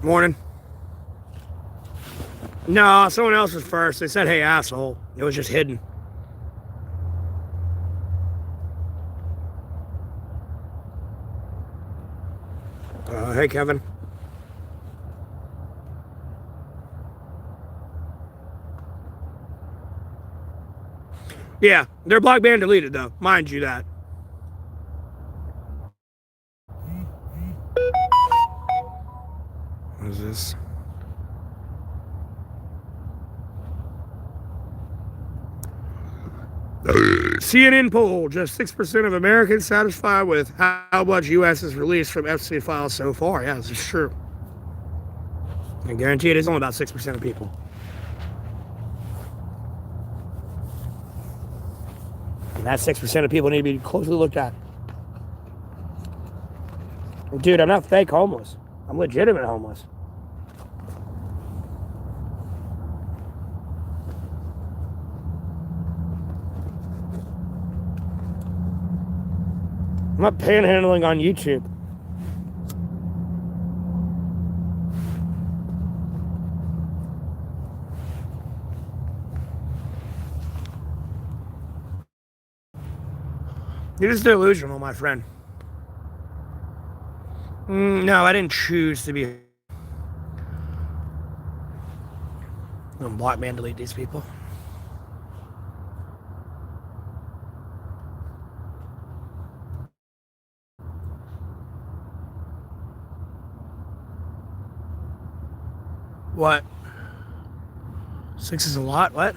Morning. No, someone else was first. They said, hey, asshole. It was just hidden. Hey, Kevin. Yeah, their block ban deleted, though. Mind you that. What is this? CNN poll, just 6% of Americans satisfied with how much U.S. has released from FC files so far. Yeah, this is true. I guarantee it is only about 6% of people. And that 6% of people need to be closely looked at. Dude, I'm not fake homeless. I'm legitimate homeless. I'm not panhandling on YouTube. You're just delusional, my friend. No, I didn't choose to be. I'm gonna block man delete these people. What? 6 is a lot? What?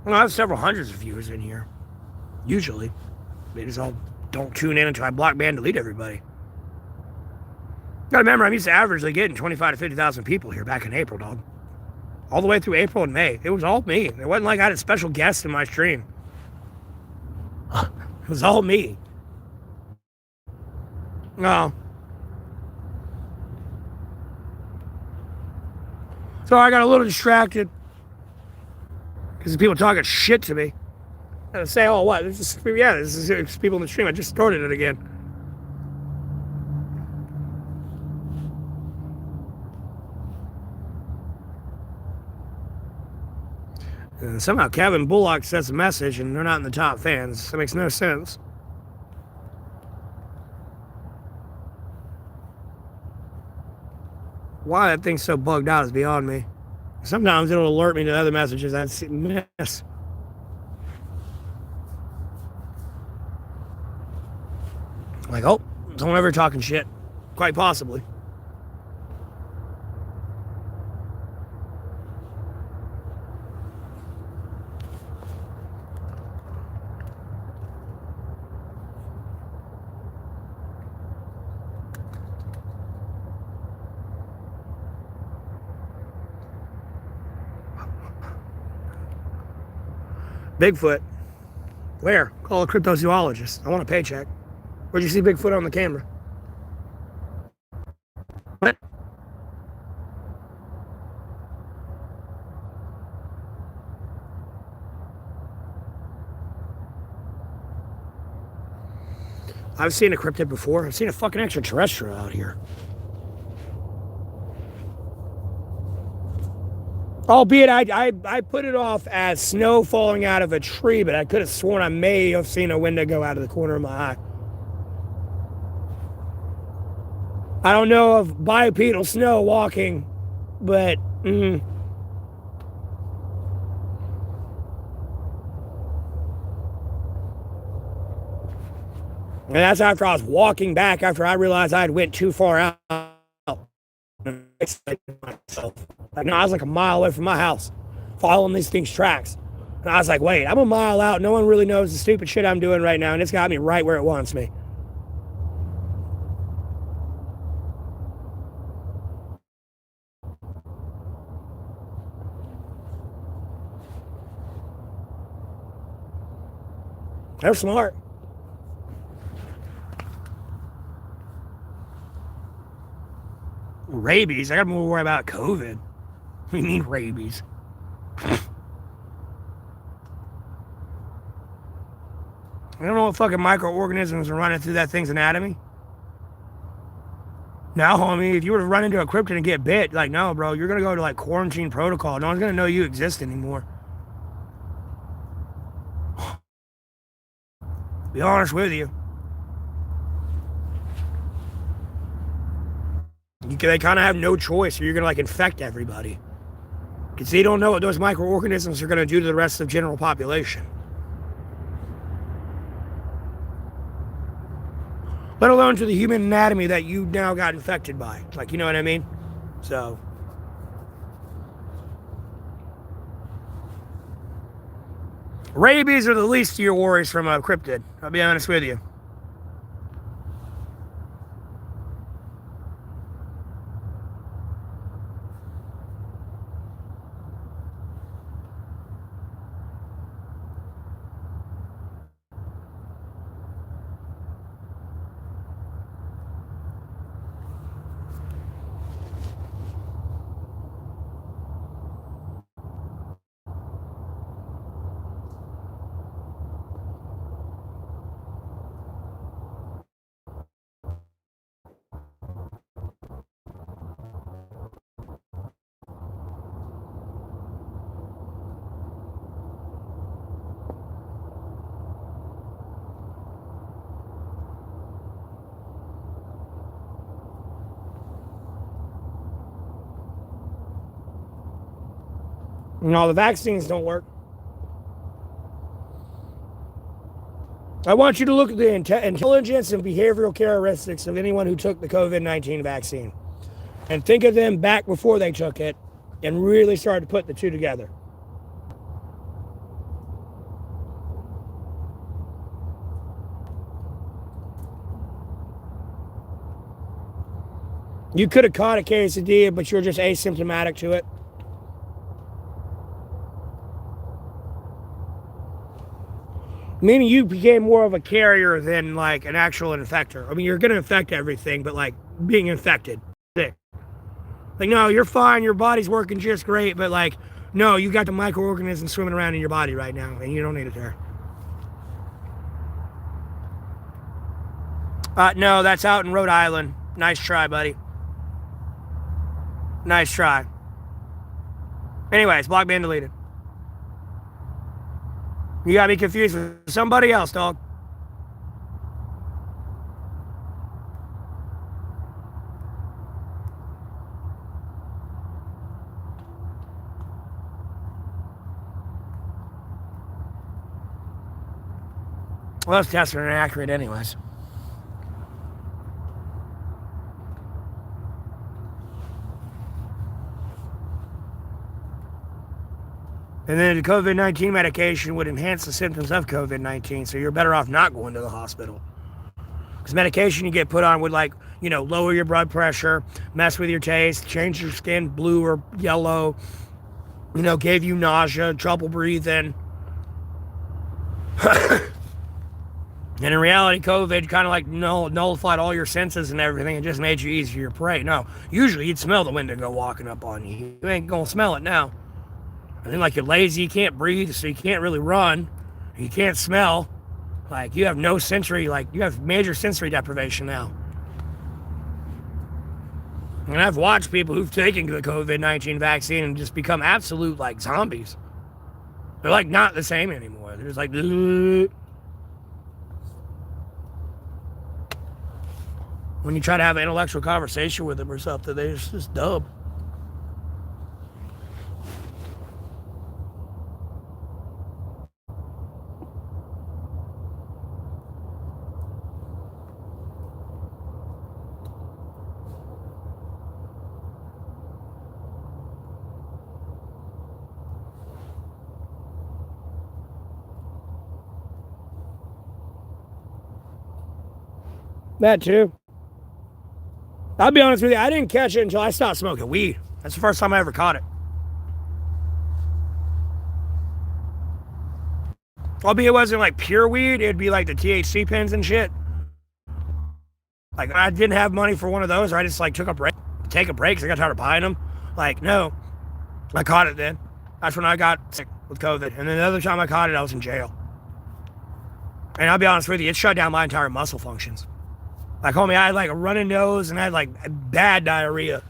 Well, I have several hundreds of viewers in here. Usually. They just all don't tune in until I block ban delete everybody. Gotta remember, I'm used to averagely getting 25 to 50,000 people here back in April, dog. All the way through April and May. It was all me. It wasn't like I had a special guest in my stream. It was all me. No. So I got a little distracted because people talking shit to me. And I say, oh, what? This is people in the stream. I just started it again. And somehow Kevin Bullock sends a message and they're not in the top fans. That makes no sense. Why that thing's so bugged out is beyond me. Sometimes it'll alert me to other messages I miss. Like, oh, someone ever talking shit. Quite possibly. Bigfoot. Where? Call a cryptozoologist. I want a paycheck. Where'd you see Bigfoot on the camera? What? I've seen a cryptid before. I've seen a fucking extraterrestrial out here. Albeit I put it off as snow falling out of a tree, but I could have sworn I may have seen a window go out of the corner of my eye. I don't know of bipedal snow walking, but and that's after I was walking back after I realized I had went too far out. Myself. Like, no, I was like a mile away from my house, following these things' tracks. And I was like, wait, I'm a mile out. No one really knows the stupid shit I'm doing right now, and it's got me right where it wants me. They're smart. Rabies? I got more worry about COVID. What do you mean rabies? I don't know what fucking microorganisms are running through that thing's anatomy. Now, homie, if you were to run into a cryptid and get bit, like, no, bro, you're going to go to, like, quarantine protocol. No one's going to know you exist anymore. Be honest with you. They kind of have no choice, or you're going to, like, infect everybody. Because they don't know what those microorganisms are going to do to the rest of the general population. Let alone to the human anatomy that you now got infected by. Like, you know what I mean? So. Rabies are the least of your worries from a cryptid. I'll be honest with you. No, the vaccines don't work. I want you to look at the intelligence and behavioral characteristics of anyone who took the COVID-19 vaccine. And think of them back before they took it and really started to put the two together. You could have caught a quesadilla, but you're just asymptomatic to it. Meaning you became more of a carrier than like an actual infector. I mean, you're going to infect everything, but like being infected. Like, no, you're fine. Your body's working just great. But like, no, you got the microorganisms swimming around in your body right now, and you don't need it there. No, that's out in Rhode Island. Nice try, buddy. Nice try. Anyways, block ban deleted. You got me confused with somebody else, dog. Well, those tests are inaccurate anyways. And then the COVID-19 medication would enhance the symptoms of COVID-19, so you're better off not going to the hospital. Because medication you get put on would, like, you know, lower your blood pressure, mess with your taste, change your skin blue or yellow, you know, gave you nausea, trouble breathing. And in reality, COVID kind of like nullified all your senses and everything and just made you easier prey. No, usually you'd smell the Wendigo walking up on you. You ain't gonna smell it now. And then, like, you're lazy, you can't breathe, so you can't really run. You can't smell. Like, you have no sensory, like, you have major sensory deprivation now. And I've watched people who've taken the COVID-19 vaccine and just become absolute, like, zombies. They're, like, not the same anymore. They're just like, ugh. When you try to have an intellectual conversation with them or something, they're just dumb. That too. I'll be honest with you, I didn't catch it until I stopped smoking weed. That's the first time I ever caught it. Albeit it wasn't like pure weed, it'd be like the THC pens and shit. Like, I didn't have money for one of those, or I just like took a break, because I got tired of buying them. Like, no, I caught it then. That's when I got sick with COVID. And then the other time I caught it, I was in jail. And I'll be honest with you, it shut down my entire muscle functions. Like, homie, I had like a running nose and I had like bad diarrhea.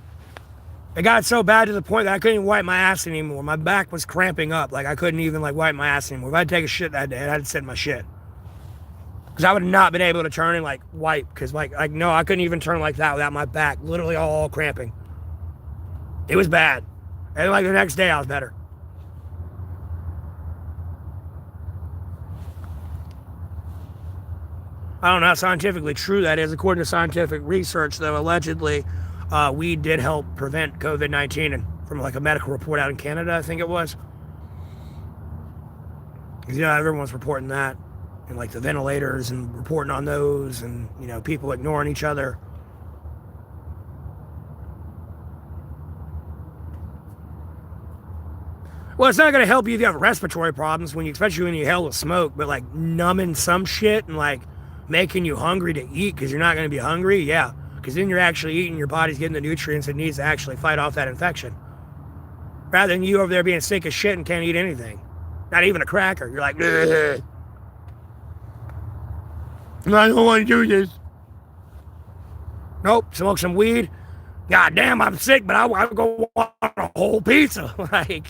It got so bad to the point that I couldn't even wipe my ass anymore. My back was cramping up. Like, I couldn't even like wipe my ass anymore. If I had to take a shit that day, I had to sit in my shit. Because I would have not been able to turn and like wipe. Because like no, I couldn't even turn like that without my back literally all cramping. It was bad. And like the next day I was better. I don't know how scientifically true that is. According to scientific research, though, allegedly, weed did help prevent COVID-19, and from like a medical report out in Canada, I think it was. Because, you know, everyone's reporting that. And like the ventilators and reporting on those, and, you know, people ignoring each other. Well, it's not going to help you if you have respiratory problems, especially when you hell with smoke, but like numbing some shit and like making you hungry to eat because you're not going to be hungry, yeah. Because then you're actually eating, your body's getting the nutrients it needs to actually fight off that infection. Rather than you over there being sick as shit and can't eat anything. Not even a cracker. You're like, ugh. I don't want to do this. Nope, smoke some weed. God damn, I'm sick, but I go want a whole pizza. Like,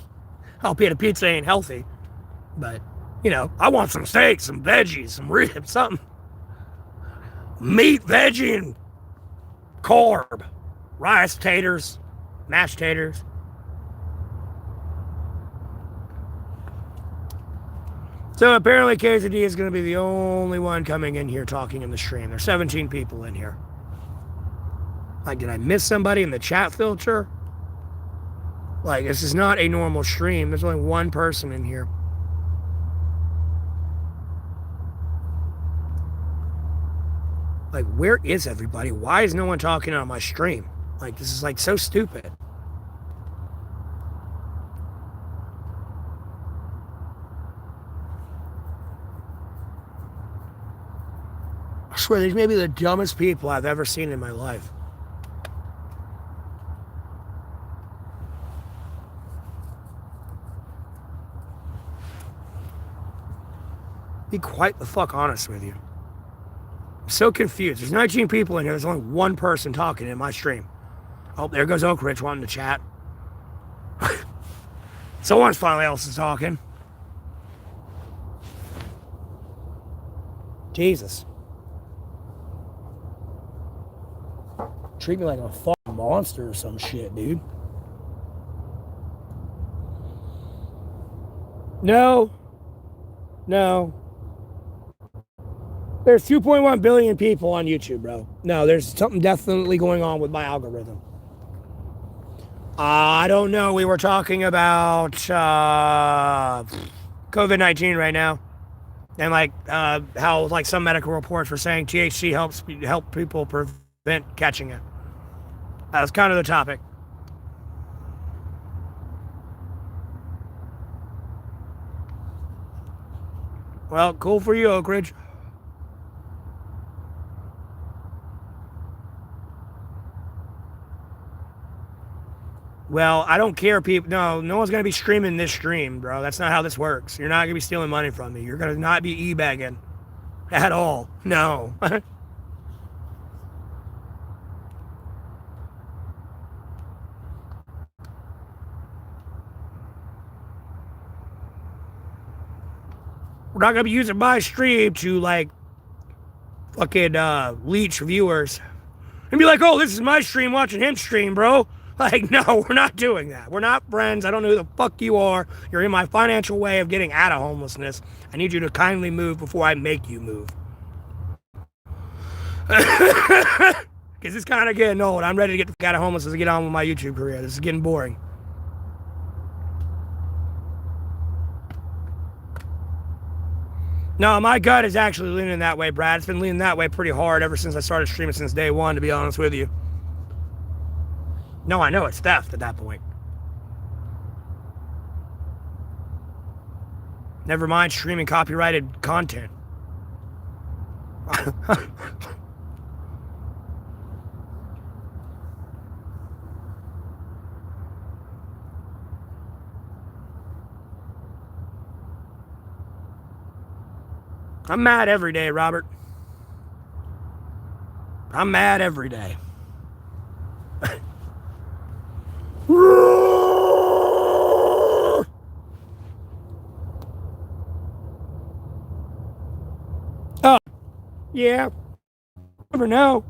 albeit a pizza ain't healthy. But, you know, I want some steak, some veggies, some ribs, something. Meat, veggie, and carb. Rice, taters, mashed taters. So apparently KZD is going to be the only one coming in here talking in the stream. There's 17 people in here. Like, did I miss somebody in the chat filter? Like, this is not a normal stream. There's only one person in here. Like, where is everybody? Why is no one talking on my stream? Like, this is like so stupid. I swear, these may be the dumbest people I've ever seen in my life. Be quite the fuck honest with you. I'm so confused. There's 19 people in here. There's only one person talking in my stream. Oh, there goes Oak Ridge wanting to chat. Someone's finally else is talking. Jesus. Treat me like a fucking monster or some shit, dude. No. There's 2.1 billion people on YouTube, bro. No, there's something definitely going on with my algorithm. I don't know. We were talking about COVID-19 right now. And like how like some medical reports were saying THC help people prevent catching it. That was kind of the topic. Well, cool for you, Oak Ridge. Well, I don't care, people. No one's going to be streaming this stream, bro. That's not how this works. You're not going to be stealing money from me. You're going to not be e-bagging at all. No. We're not going to be using my stream to, like, fucking leech viewers. And be like, oh, this is my stream watching him stream, bro. Like, no, we're not doing that. We're not friends. I don't know who the fuck you are. You're in my financial way of getting out of homelessness. I need you to kindly move before I make you move. Because it's kind of getting old. I'm ready to get the fuck out of homelessness and get on with my YouTube career. This is getting boring. No, my gut is actually leaning that way, Brad. It's been leaning that way pretty hard ever since I started streaming since day one, to be honest with you. No, I know it's theft at that point. Never mind streaming copyrighted content. I'm mad every day, Robert. I'm mad every day. Oh, yeah. Never know.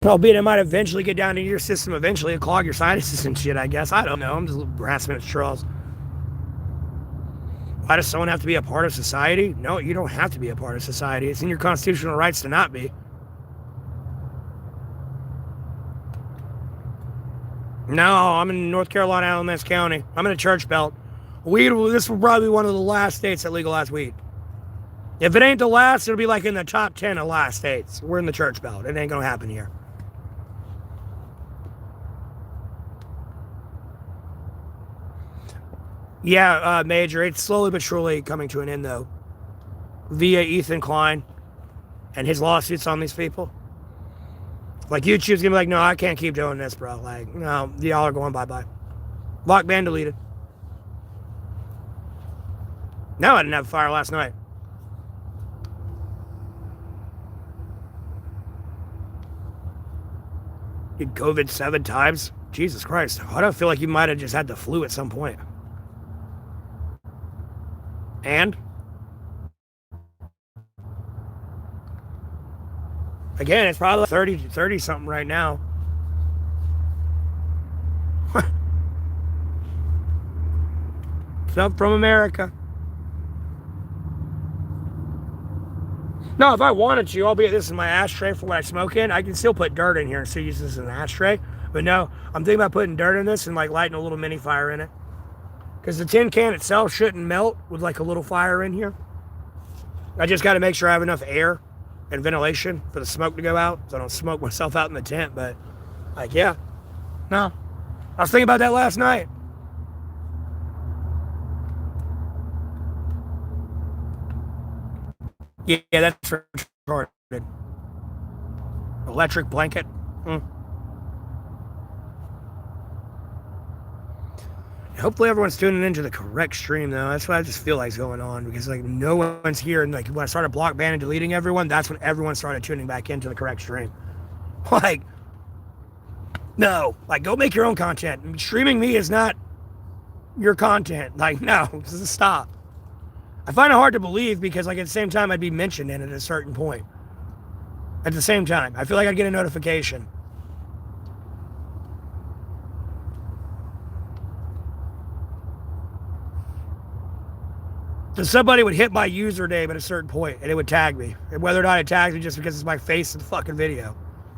Albeit it might eventually get down into your system, eventually clog your sinuses and shit, I guess. I don't know. I'm just grasping at straws. Why does someone have to be a part of society? No, you don't have to be a part of society. It's in your constitutional rights to not be. No, I'm in North Carolina, Alamance County. I'm in a church belt. This will probably be one of the last states that legalize weed. If it ain't the last, it'll be like in the top 10 of last states. We're in the church belt. It ain't gonna happen here. Yeah, Major, it's slowly but surely coming to an end, though. Via Ethan Klein and his lawsuits on these people. Like, YouTube's gonna be like, no, I can't keep doing this, bro. Like, no, y'all are going bye-bye. Block ban deleted. No, I didn't have fire last night. Did COVID 7 times? Jesus Christ. I don't feel like you might have just had the flu at some point. And? Again, it's probably 30 something right now. Stuff from America. No, if I wanted to, albeit this is my ashtray for what I smoke in, I can still put dirt in here and still use this as an ashtray. But no, I'm thinking about putting dirt in this and like lighting a little mini fire in it. Because the tin can itself shouldn't melt with like a little fire in here. I just got to make sure I have enough air and ventilation for the smoke to go out, so I don't smoke myself out in the tent. But like, yeah, no, I was thinking about that last night. Yeah, that's retarded. Electric blanket. Hopefully everyone's tuning into the correct stream, though. That's what I just feel like is going on, because like no one's here. And like when I started block banning and deleting everyone, that's when everyone started tuning back into the correct stream. Like, no, like go make your own content. Streaming me is not your content. Like, no, just stop. I find it hard to believe because like at the same time I'd be mentioned in it at a certain point. At the same time, I feel like I'd get a notification. So somebody would hit my username at a certain point and it would tag me. And whether or not it tags me just because it's my face in the fucking video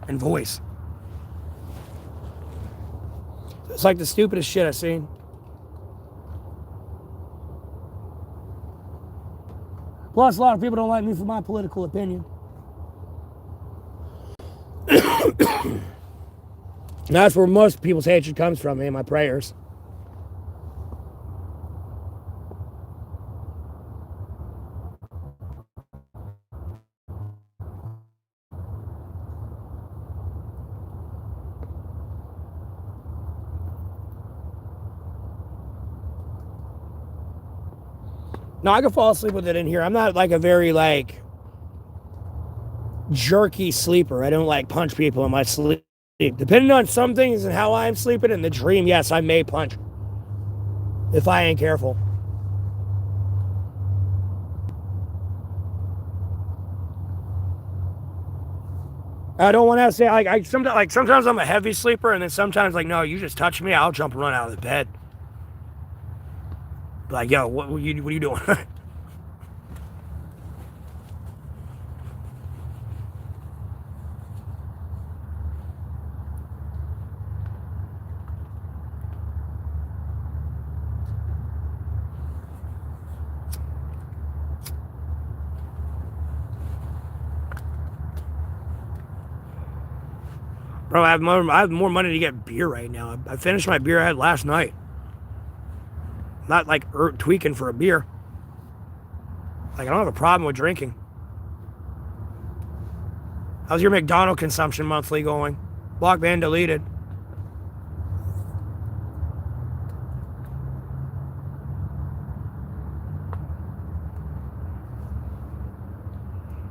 and voice. It's like the stupidest shit I've seen. Plus, a lot of people don't like me for my political opinion. That's where most people's hatred comes from, man, my prayers. No, I can fall asleep with it in here. I'm not like a very like jerky sleeper. I don't like punch people in my sleep. Depending on some things and how I'm sleeping in the dream, yes, I may punch if I ain't careful. I don't want to say sometimes I'm a heavy sleeper, and then sometimes like no, you just touch me, I'll jump and run out of the bed. Like, yo, what are you doing? Bro, I have more money to get beer right now. I finished my beer I had last night. Not like tweaking for a beer. Like, I don't have a problem with drinking. How's your McDonald's consumption monthly going? Block ban deleted.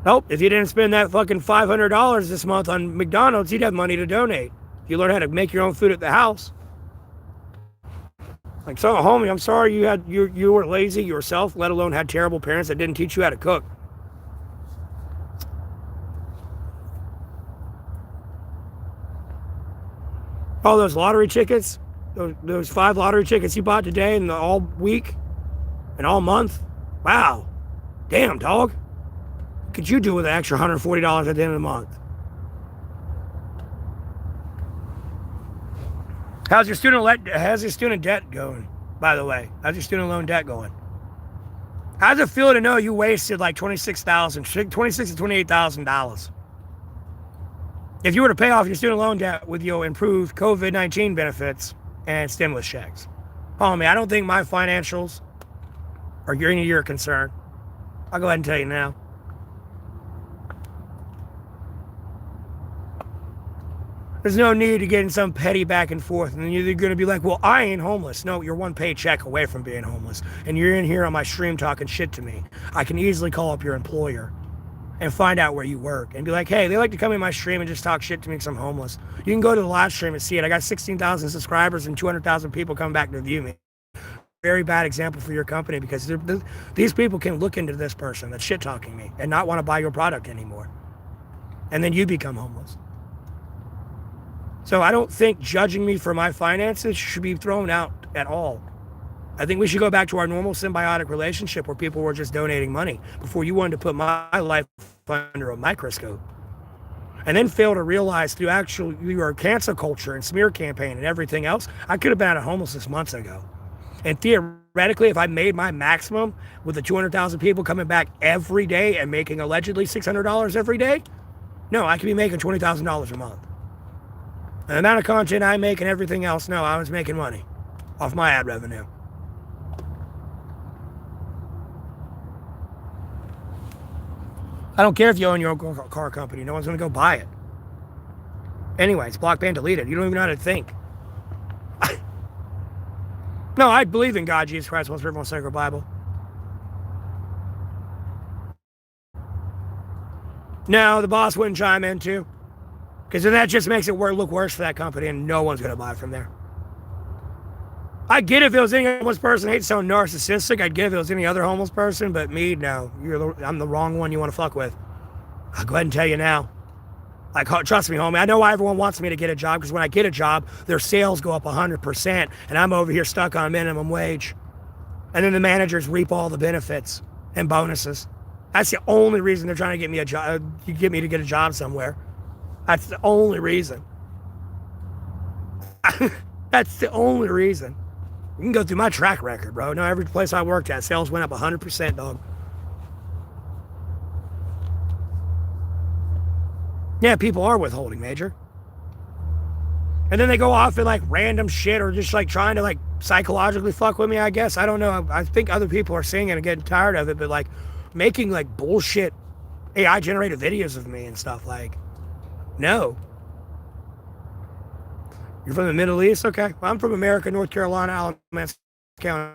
Nope, if you didn't spend that fucking $500 this month on McDonald's, you'd have money to donate. If you learn how to make your own food at the house. Like, so, homie, I'm sorry you were lazy yourself, let alone had terrible parents that didn't teach you how to cook. All those lottery tickets, those 5 lottery tickets you bought today and all week and all month. Wow. Damn, dog. What could you do with an extra $140 at the end of the month? How's your student debt going, by the way? How's your student loan debt going? How does it feel to know you wasted like $26,000 to $28,000? If you were to pay off your student loan debt with your improved COVID-19 benefits and stimulus checks. Homie, I don't think my financials are any of your concern. I'll go ahead and tell you now. There's no need to get in some petty back and forth. And then you're going to be like, well, I ain't homeless. No, you're one paycheck away from being homeless. And you're in here on my stream talking shit to me. I can easily call up your employer and find out where you work and be like, hey, they like to come in my stream and just talk shit to me because I'm homeless. You can go to the live stream and see it. I got 16,000 subscribers and 200,000 people coming back to view me. Very bad example for your company because these people can look into this person that's shit talking me and not want to buy your product anymore. And then you become homeless. So I don't think judging me for my finances should be thrown out at all. I think we should go back to our normal symbiotic relationship where people were just donating money before you wanted to put my life under a microscope. And then fail to realize through your cancel culture and smear campaign and everything else, I could have been out of homelessness months ago. And theoretically, if I made my maximum with the 200,000 people coming back every day and making allegedly $600 every day, no, I could be making $20,000 a month. And the amount of content I make and everything else, no, I was making money off my ad revenue. I don't care if you own your own car company. No one's going to go buy it. Anyways, block, ban, deleted. You don't even know how to think. No, I believe in God, Jesus Christ, most everyone's sacred Bible. No, the boss wouldn't chime in too. Because then that just makes it look worse for that company and no one's going to buy from there. I get if it was any homeless person, I hate so narcissistic. I'd get if it was any other homeless person, but me, no. I'm the wrong one you want to fuck with. I'll go ahead and tell you now. Like, trust me, homie. I know why everyone wants me to get a job, because when I get a job, their sales go up 100%, and I'm over here stuck on minimum wage. And then the managers reap all the benefits and bonuses. That's the only reason they're trying to get me a job, get me to get a job somewhere. That's the only reason. That's the only reason. You can go through my track record, bro. No, every place I worked at, sales went up 100%, dog. Yeah, people are withholding, Major. And then they go off and like random shit or just like trying to like psychologically fuck with me, I guess. I don't know. I think other people are seeing it and getting tired of it, but like making like bullshit AI generated videos of me and stuff, like, no. You're from the Middle East? Okay. Well, I'm from America, North Carolina, Alamance County,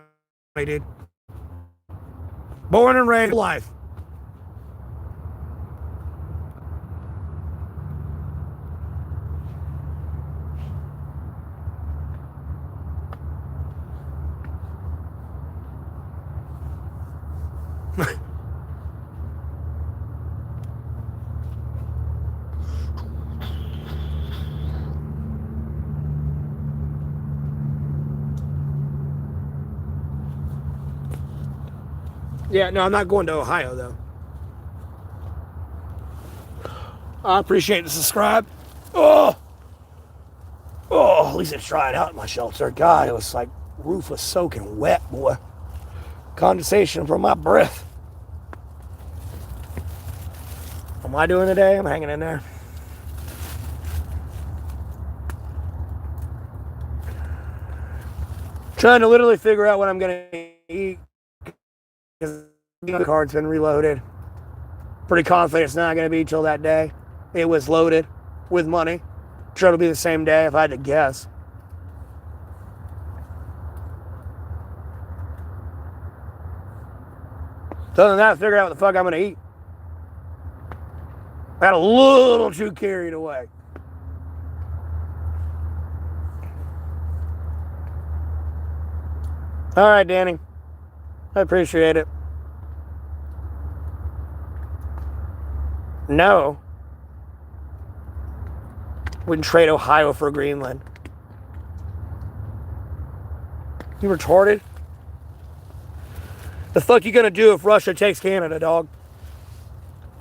dude. Born and raised life. Yeah, no, I'm not going to Ohio, though. I appreciate the subscribe. Oh, at least it's drying out in my shelter. God, it was like roof was soaking wet, boy. Condensation from my breath. What am I doing today? I'm hanging in there. Trying to literally figure out what I'm going to eat. Because the card's been reloaded. Pretty confident it's not going to be till that day. It was loaded with money. Sure it'll be the same day if I had to guess. So other than that, figure out what the fuck I'm going to eat. I got a little too carried away. All right, Danny. I appreciate it. No. Wouldn't trade Ohio for Greenland. You retarded? The fuck you gonna do if Russia takes Canada, dog?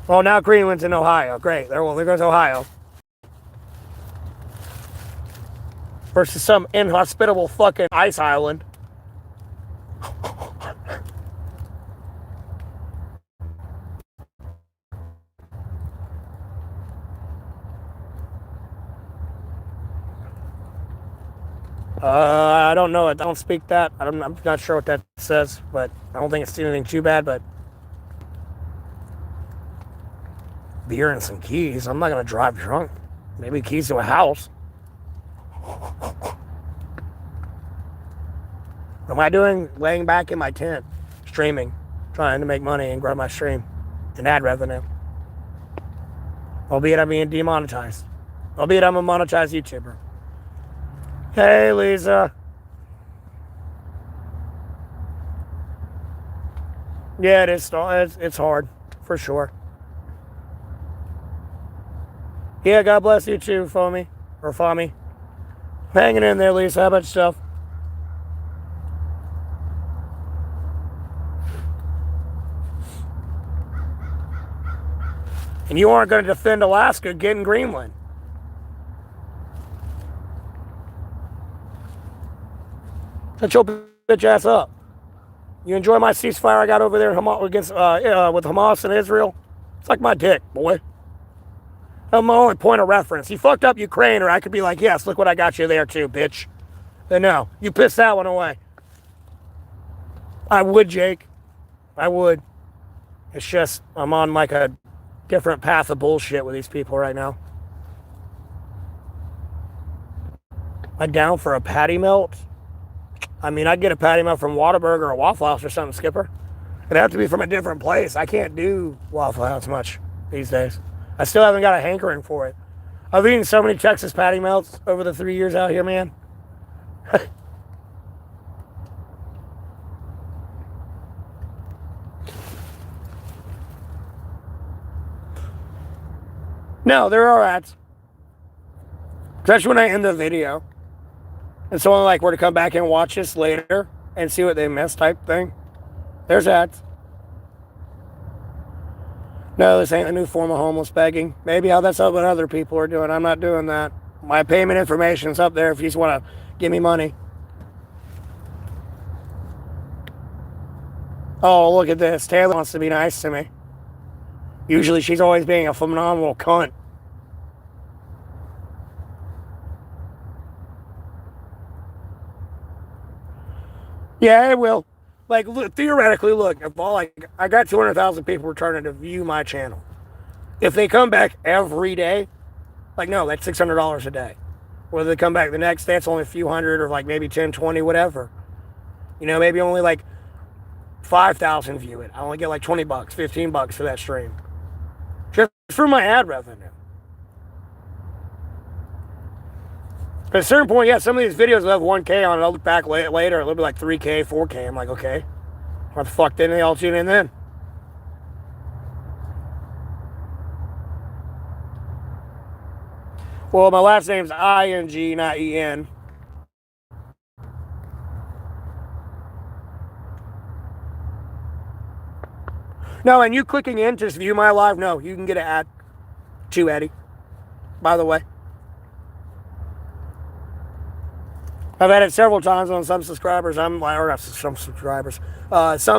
Well, now Greenland's in Ohio. Great. There goes Ohio. Versus some inhospitable fucking ice island. I don't know it. I don't speak that. I'm not sure what that says, but I don't think it's anything too bad, but beer and some keys. I'm not going to drive drunk. Maybe keys to a house. What am I doing? Laying back in my tent, streaming, trying to make money and grow my stream and ad revenue. Albeit I'm being demonetized. Albeit I'm a monetized YouTuber. Hey, Lisa. Yeah, it is. It's hard, for sure. Yeah, God bless you too, Foamy. Or Fami. Hanging in there, Lisa. How about yourself? And you aren't going to defend Alaska getting Greenland. Shut your bitch ass up. You enjoy my ceasefire I got over there against with Hamas and Israel? It's like my dick, boy. That's my only point of reference. You fucked up Ukraine, or I could be like, yes, look what I got you there too, bitch. But no, you pissed that one away. I would, Jake. I would. It's just, I'm on like a different path of bullshit with these people right now. I'm down for a patty melt. I mean, I'd get a patty melt from Whataburger or Waffle House or something, Skipper. It'd have to be from a different place. I can't do Waffle House much these days. I still haven't got a hankering for it. I've eaten so many Texas patty melts over the 3 years out here, man. No, there are ads. Especially when I end the video. And someone like were to come back and watch this later and see what they missed type thing. There's ads. No, this ain't a new form of homeless begging. Maybe how that's what other people are doing. I'm not doing that. My payment information's up there if you just want to give me money. Oh, look at this. Taylor wants to be nice to me. Usually she's always being a phenomenal cunt. Yeah, it will. Like, look, theoretically, look, if I got 200,000 people returning to view my channel. If they come back every day, like, no, that's $600 a day. Whether they come back the next day, it's only a few hundred or like maybe 10, 20, whatever. You know, maybe only like 5,000 view it. I only get like $20, $15 for that stream. Just for my ad revenue. At a certain point, yeah, some of these videos will have 1K on it. I'll look back later, it'll be like 3K, 4K. I'm like, okay, what the fuck didn't they all tune in then? Well, my last name's I-N-G, not E-N. No, and you clicking in to view my live, no, you can get an ad to Eddie, by the way. I've had it several times on some subscribers. Some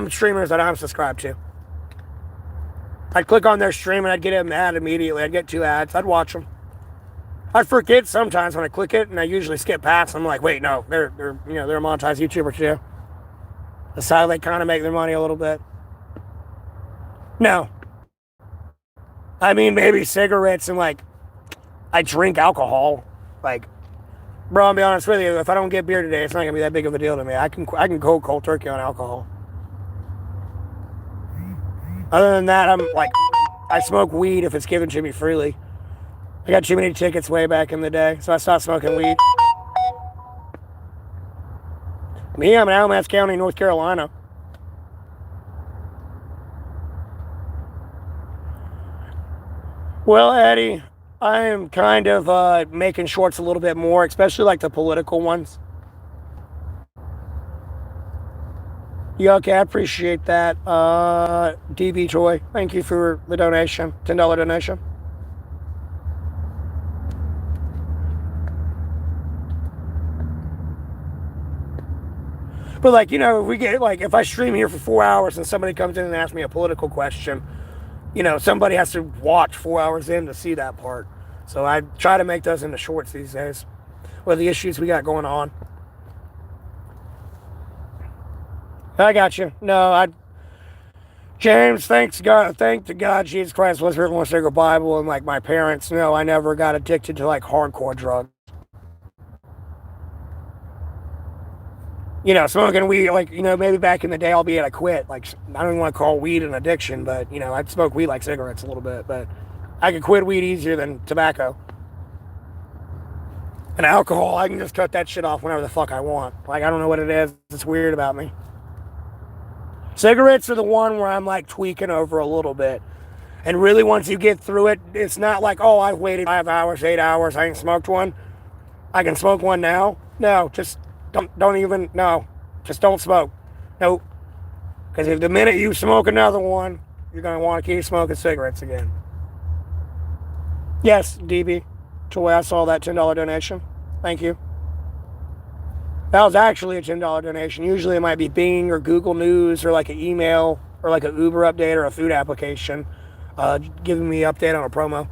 streamers that I'm subscribed to. I'd click on their stream and I'd get an ad immediately. I'd get 2 ads. I'd watch them. I'd forget sometimes when I click it, and I usually skip past. I'm like, wait, no, they're a monetized YouTuber too. That's how they kind of make their money a little bit. No. I mean, maybe cigarettes and like, I drink alcohol, like. Bro, I'll be honest with you, if I don't get beer today, it's not going to be that big of a deal to me. I can go cold turkey on alcohol. Other than that, I'm like, I smoke weed if it's given to me freely. I got too many tickets way back in the day, so I stopped smoking weed. Me, I'm in Alamance County, North Carolina. Well, Eddie, I am kind of making shorts a little bit more, especially like the political ones. Yeah, okay, I appreciate that. DB Troy, thank you for the donation, $10 donation. But like, if we get like, if I stream here for 4 hours and somebody comes in and asks me a political question, somebody has to watch 4 hours in to see that part. So I try to make those into shorts these days with the issues we got going on. I got you. No, James, thank to God, Jesus Christ was written with Sacred Bible, and like my parents, no, I never got addicted to like hardcore drugs. Smoking weed, like, maybe back in the day, albeit I quit. Like, I don't even want to call weed an addiction, but, I'd smoke weed like cigarettes a little bit, but I could quit weed easier than tobacco. And alcohol, I can just cut that shit off whenever the fuck I want. Like, I don't know what it is. It's weird about me. Cigarettes are the one where I'm, like, tweaking over a little bit. And really, once you get through it, it's not like, oh, I've waited 5 hours, 8 hours, I ain't smoked one. I can smoke one now. No, just don't even, no. Just don't smoke. Nope. Because if the minute you smoke another one, you're going to want to keep smoking cigarettes again. Yes, DB. Troy, I saw that $10 donation. Thank you. That was actually a $10 donation. Usually it might be Bing or Google News or like an email or like an Uber update or a food application giving me an update on a promo.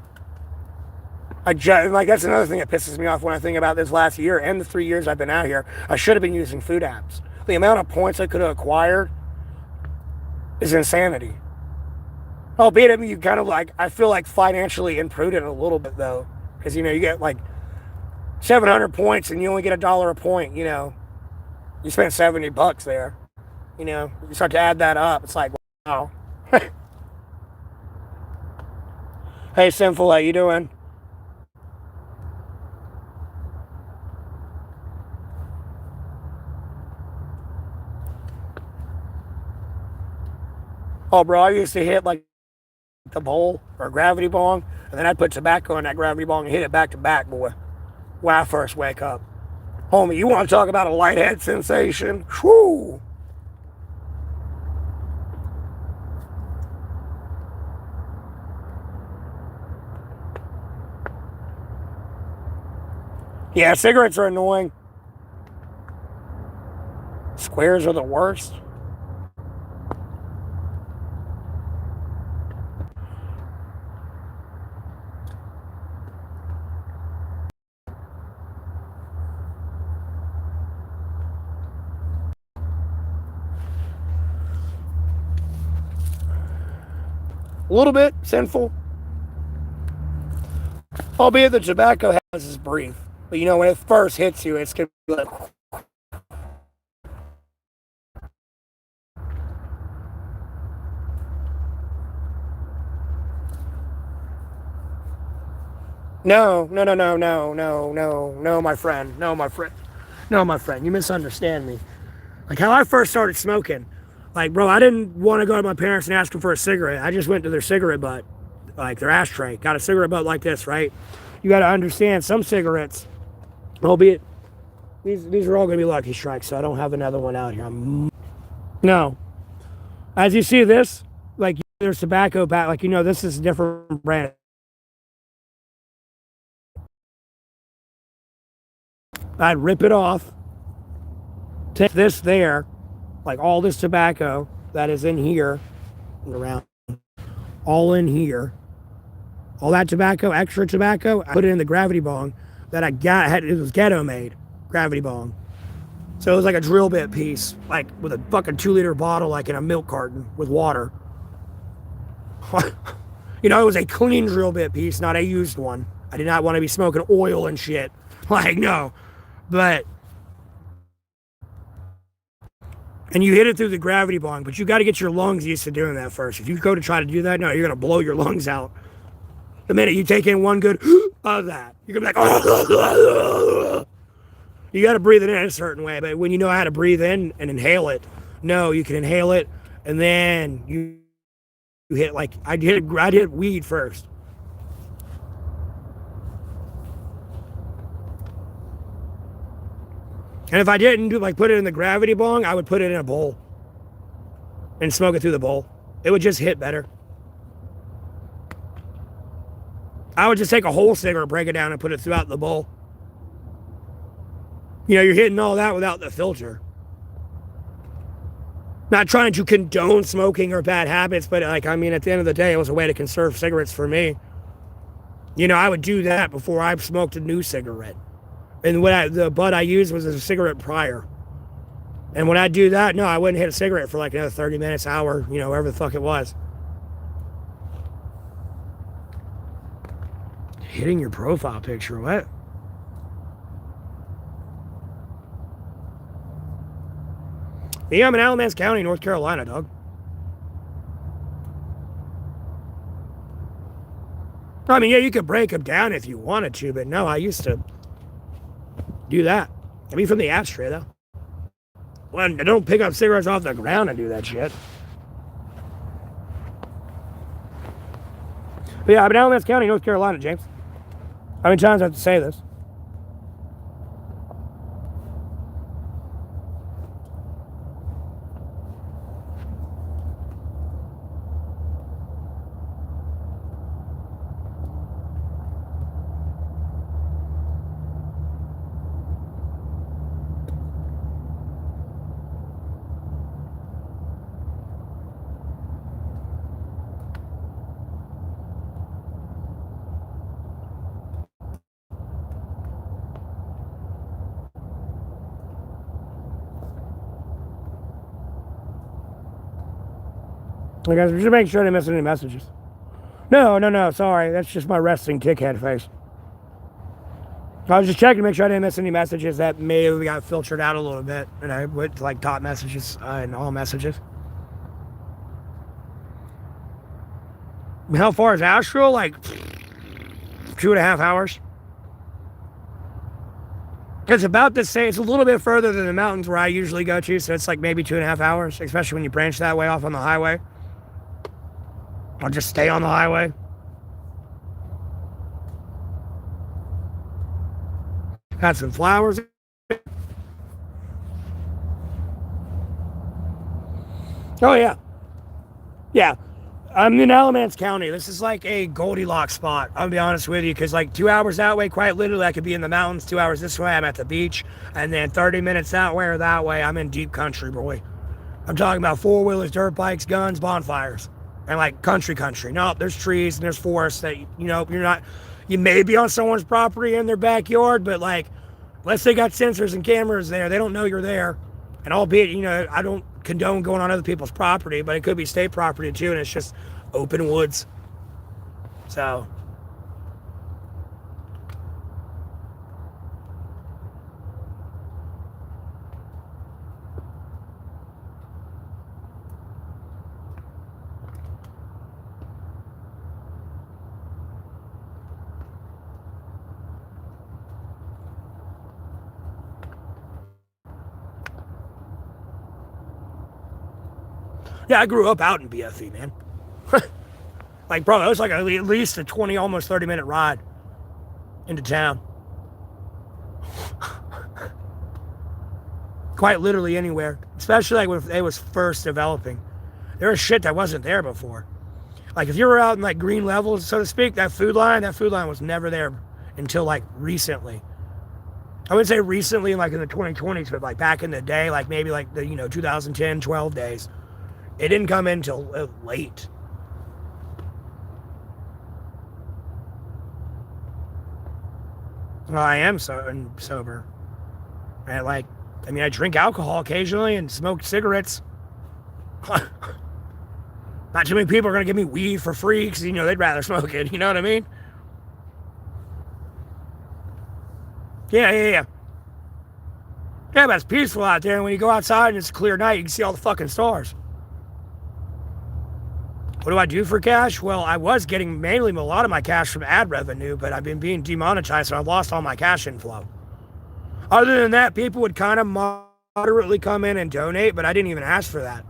That's another thing that pisses me off when I think about this last year and the 3 years I've been out here. I should have been using food apps. The amount of points I could have acquired is insanity. Albeit, you kind of like, I feel like financially imprudent a little bit though. Because, you get like 700 points and you only get $1 a point, You spent $70 there. You start to add that up. It's like, wow. Hey, Sinful, how you doing? Oh, bro, I used to hit like the bowl or gravity bong, and then I'd put tobacco in that gravity bong and hit it back to back, boy. When I first wake up. Homie, you want to talk about a lighthead sensation? Whoo! Yeah, cigarettes are annoying. Squares are the worst. A little bit sinful. Albeit the tobacco has is brief. But when it first hits you, it's going to be like... No, my friend. No, my friend. You misunderstand me. Like how I first started smoking. Like, bro, I didn't want to go to my parents and ask them for a cigarette. I just went to their cigarette butt, like their ashtray. Got a cigarette butt like this, right? You got to understand some cigarettes, albeit these are all going to be Lucky Strikes, so I don't have another one out here. No. As you see this, like there's tobacco back, like, this is a different brand. I'd rip it off, take this there, like all this tobacco that is in here, around, all in here, all that tobacco, extra tobacco, I put it in the gravity bong that I got, it was ghetto made, gravity bong. So it was like a drill bit piece, like with a fucking 2-liter bottle, like in a milk carton with water. It was a clean drill bit piece, not a used one. I did not want to be smoking oil and shit. Like, no. But and you hit it through the gravity bong, but you got to get your lungs used to doing that first. If you go to try to do that, no, you're going to blow your lungs out. The minute you take in one good of that, you're going to be like, you got to breathe it in a certain way. But when you know how to breathe in and inhale it, no, you can inhale it, and then you hit, like, I did weed first. And if I didn't put it in the gravity bong, I would put it in a bowl and smoke it through the bowl. It would just hit better. I would just take a whole cigarette, break it down, and put it throughout the bowl. You know, you're hitting all that without the filter. Not trying to condone smoking or bad habits, but at the end of the day, it was a way to conserve cigarettes for me. You know, I would do that before I smoked a new cigarette. And the bud I used was a cigarette prior. And when I do that, no, I wouldn't hit a cigarette for like another 30 minutes, hour, you know, whatever the fuck it was. Hitting your profile picture, what? Yeah, I'm in Alamance County, North Carolina, dog. I mean, yeah, you could break them down if you wanted to, but no, I used to do that. I mean, from the ashtray, though. Well, I don't pick up cigarettes off the ground and do that shit. But yeah, I'm in Alamance County, North Carolina, James. How many times do I have to say this? I guys, just make sure I didn't miss any messages. No, sorry. That's just my resting dickhead face. I was just checking to make sure I didn't miss any messages that may have got filtered out a little bit. And I went to top messages and all messages. How far is Astral? 2.5 hours. It's about the same. It's a little bit further than the mountains where I usually go to. So it's maybe 2.5 hours, especially when you branch that way off on the highway. I'll just stay on the highway. Had some flowers. Oh, yeah. Yeah. I'm in Alamance County. This is like a Goldilocks spot. I'll be honest with you, because 2 hours that way, quite literally, I could be in the mountains. 2 hours this way, I'm at the beach. And then 30 minutes that way or that way, I'm in deep country, boy. I'm talking about four-wheelers, dirt bikes, guns, bonfires. And country. No, there's trees and there's forests that, you may be on someone's property in their backyard, but unless they got sensors and cameras there, they don't know you're there. And albeit, I don't condone going on other people's property, but it could be state property too, and it's just open woods. So. Yeah, I grew up out in BFE, man. Bro, it was at least a 20, almost 30-minute ride into town. Quite literally anywhere. Especially when it was first developing. There was shit that wasn't there before. If you were out in green levels, so to speak, that food line was never there until recently. I wouldn't say recently in the 2020s, but back in the day, maybe the 2010, 12 days. It didn't come in until late. Well, I am sober. And I drink alcohol occasionally and smoke cigarettes. Not too many people are going to give me weed for free because, they'd rather smoke it. You know what I mean? Yeah. Yeah, but it's peaceful out there. And when you go outside and it's a clear night, you can see all the fucking stars. What do I do for cash? Well, I was getting mainly a lot of my cash from ad revenue, but I've been being demonetized, so I've lost all my cash inflow. Other than that, people would kind of moderately come in and donate, but I didn't even ask for that.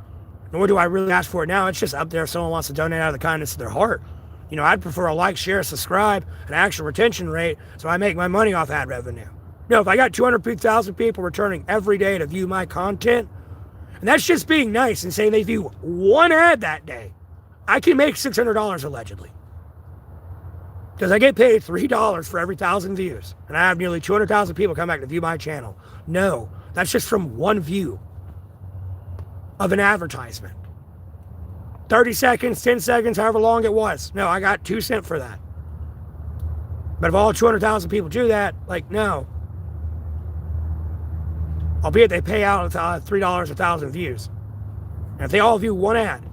Nor do I really ask for it now. It's just up there if someone wants to donate out of the kindness of their heart. You know, I'd prefer a like, share, subscribe, an actual retention rate, so I make my money off ad revenue. No, if I got 250,000 people returning every day to view my content, and that's just being nice and saying they view one ad that day, I can make $600 allegedly. Because I get paid $3 for every 1,000 views. And I have nearly 200,000 people come back to view my channel. No, that's just from one view of an advertisement. 30 seconds, 10 seconds, however long it was. No, I got 2 cents for that. But if all 200,000 people do that, like, no. Albeit they pay out $3 a 1,000 views. And if they all view one ad,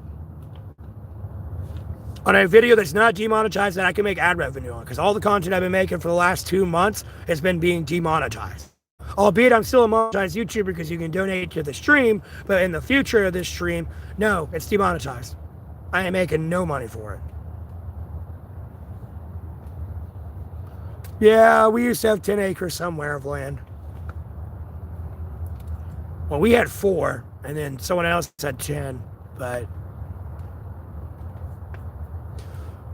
on a video that's not demonetized, that I can make ad revenue on, because all the content I've been making for the last 2 months has been being demonetized. Albeit I'm still a monetized YouTuber because you can donate to the stream, but in the future of this stream, no, it's demonetized. I ain't making no money for it. Yeah, we used to have 10 acres somewhere of land. Well, we had 4, and then someone else had 10, but...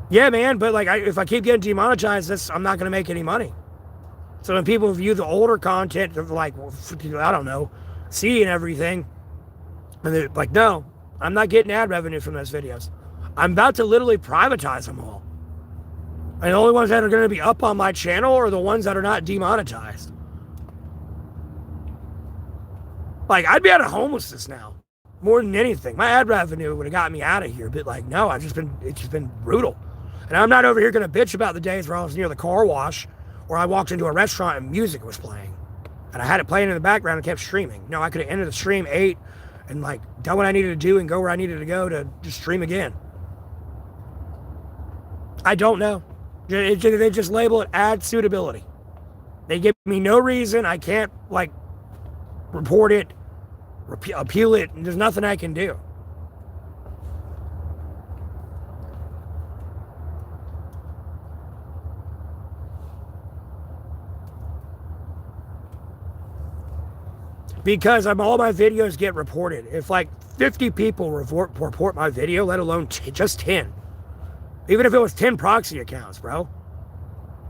Yeah, man, but like, if I keep getting demonetized, I'm not going to make any money. So when people view the older content, they're like, I don't know, seeing everything, and they're like, no, I'm not getting ad revenue from those videos. I'm about to literally privatize them all. And the only ones that are going to be up on my channel are the ones that are not demonetized. Like, I'd be out of homelessness now, more than anything. My ad revenue would have got me out of here, but like, no, it's just been brutal. And I'm not over here going to bitch about the days where I was near the car wash, or I walked into a restaurant and music was playing, and I had it playing in the background and kept streaming. No, I could have ended the stream, ate, and like done what I needed to do and go where I needed to go to just stream again. I don't know. They just label it ad suitability. They give me no reason. I can't like report it, appeal it, and there's nothing I can do. Because all my videos get reported. If like 50 people report my video, let alone just 10. Even if it was 10 proxy accounts, bro.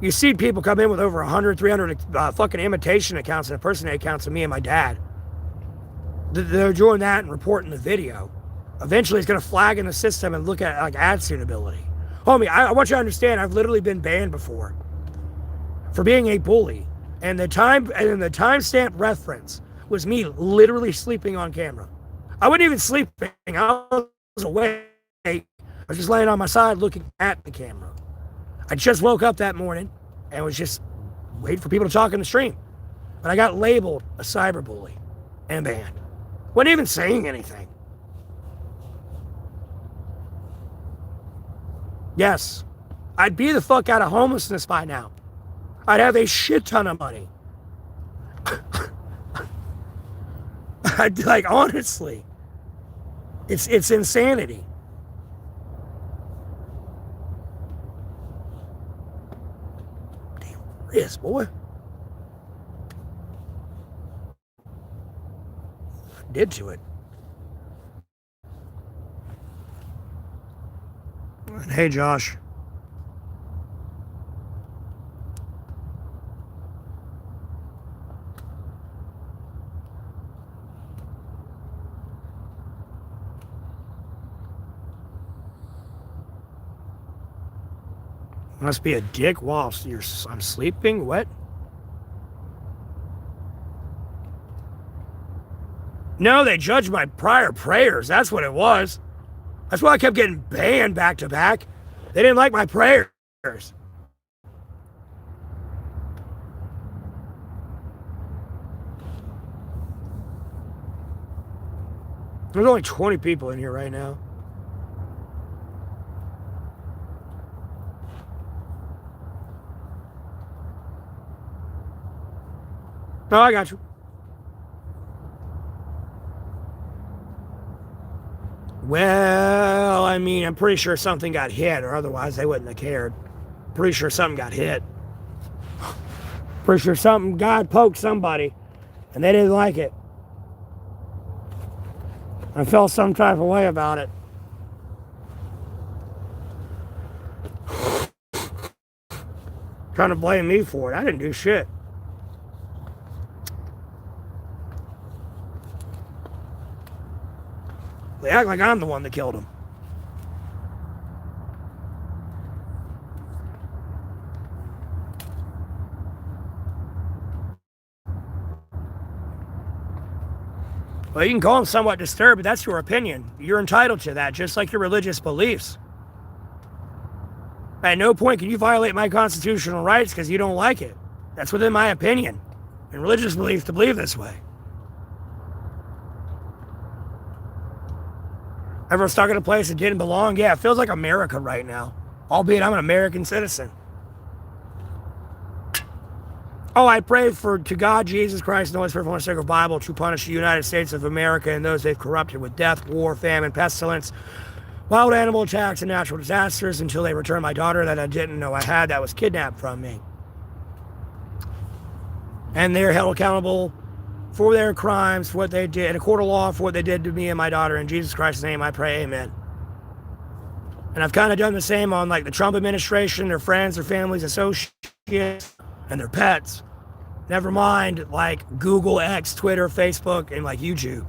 You see people come in with over 100, 300 fucking imitation accounts and impersonate accounts of me and my dad. They're doing that and reporting the video. Eventually it's going to flag in the system and look at like ad suitability. Homie, I want you to understand, I've literally been banned before for being a bully. And the timestamp reference was me literally sleeping on camera. I wasn't even sleeping. I was awake. I was just laying on my side looking at the camera. I just woke up that morning and was just waiting for people to talk in the stream. But I got labeled a cyberbully and banned. Wasn't even saying anything. Yes, I'd be the fuck out of homelessness by now. I'd have a shit ton of money. Like, honestly, it's insanity. Damn, wrist, boy. I did to it. Hey, Josh. Must be a dick whilst I'm sleeping. What? No, they judged my prior prayers. That's what it was. That's why I kept getting banned back to back. They didn't like my prayers. There's only 20 people in here right now. No, I got you. Well, I mean, I'm pretty sure something got hit, or otherwise they wouldn't have cared. Pretty sure something got hit. Pretty sure God poked somebody, and they didn't like it. I felt some type of way about it. Trying to blame me for it. I didn't do shit. They act like I'm the one that killed him. Well, you can call them somewhat disturbed, but that's your opinion. You're entitled to that, just like your religious beliefs. At no point can you violate my constitutional rights because you don't like it. That's within my opinion and religious belief to believe this way. Ever stuck in a place that didn't belong? Yeah, it feels like America right now. Albeit I'm an American citizen. Oh, I pray to God, Jesus Christ, and the Holy Spirit, for the sake of the Bible, to punish the United States of America and those they've corrupted with death, war, famine, pestilence, wild animal attacks, and natural disasters until they return my daughter that I didn't know I had that was kidnapped from me. And they're held accountable for their crimes, for what they did, in a court of law, for what they did to me and my daughter. In Jesus Christ's name, I pray, amen. And I've kind of done the same on like the Trump administration, their friends, their families, associates, and their pets. Never mind like Google, X, Twitter, Facebook, and like YouTube.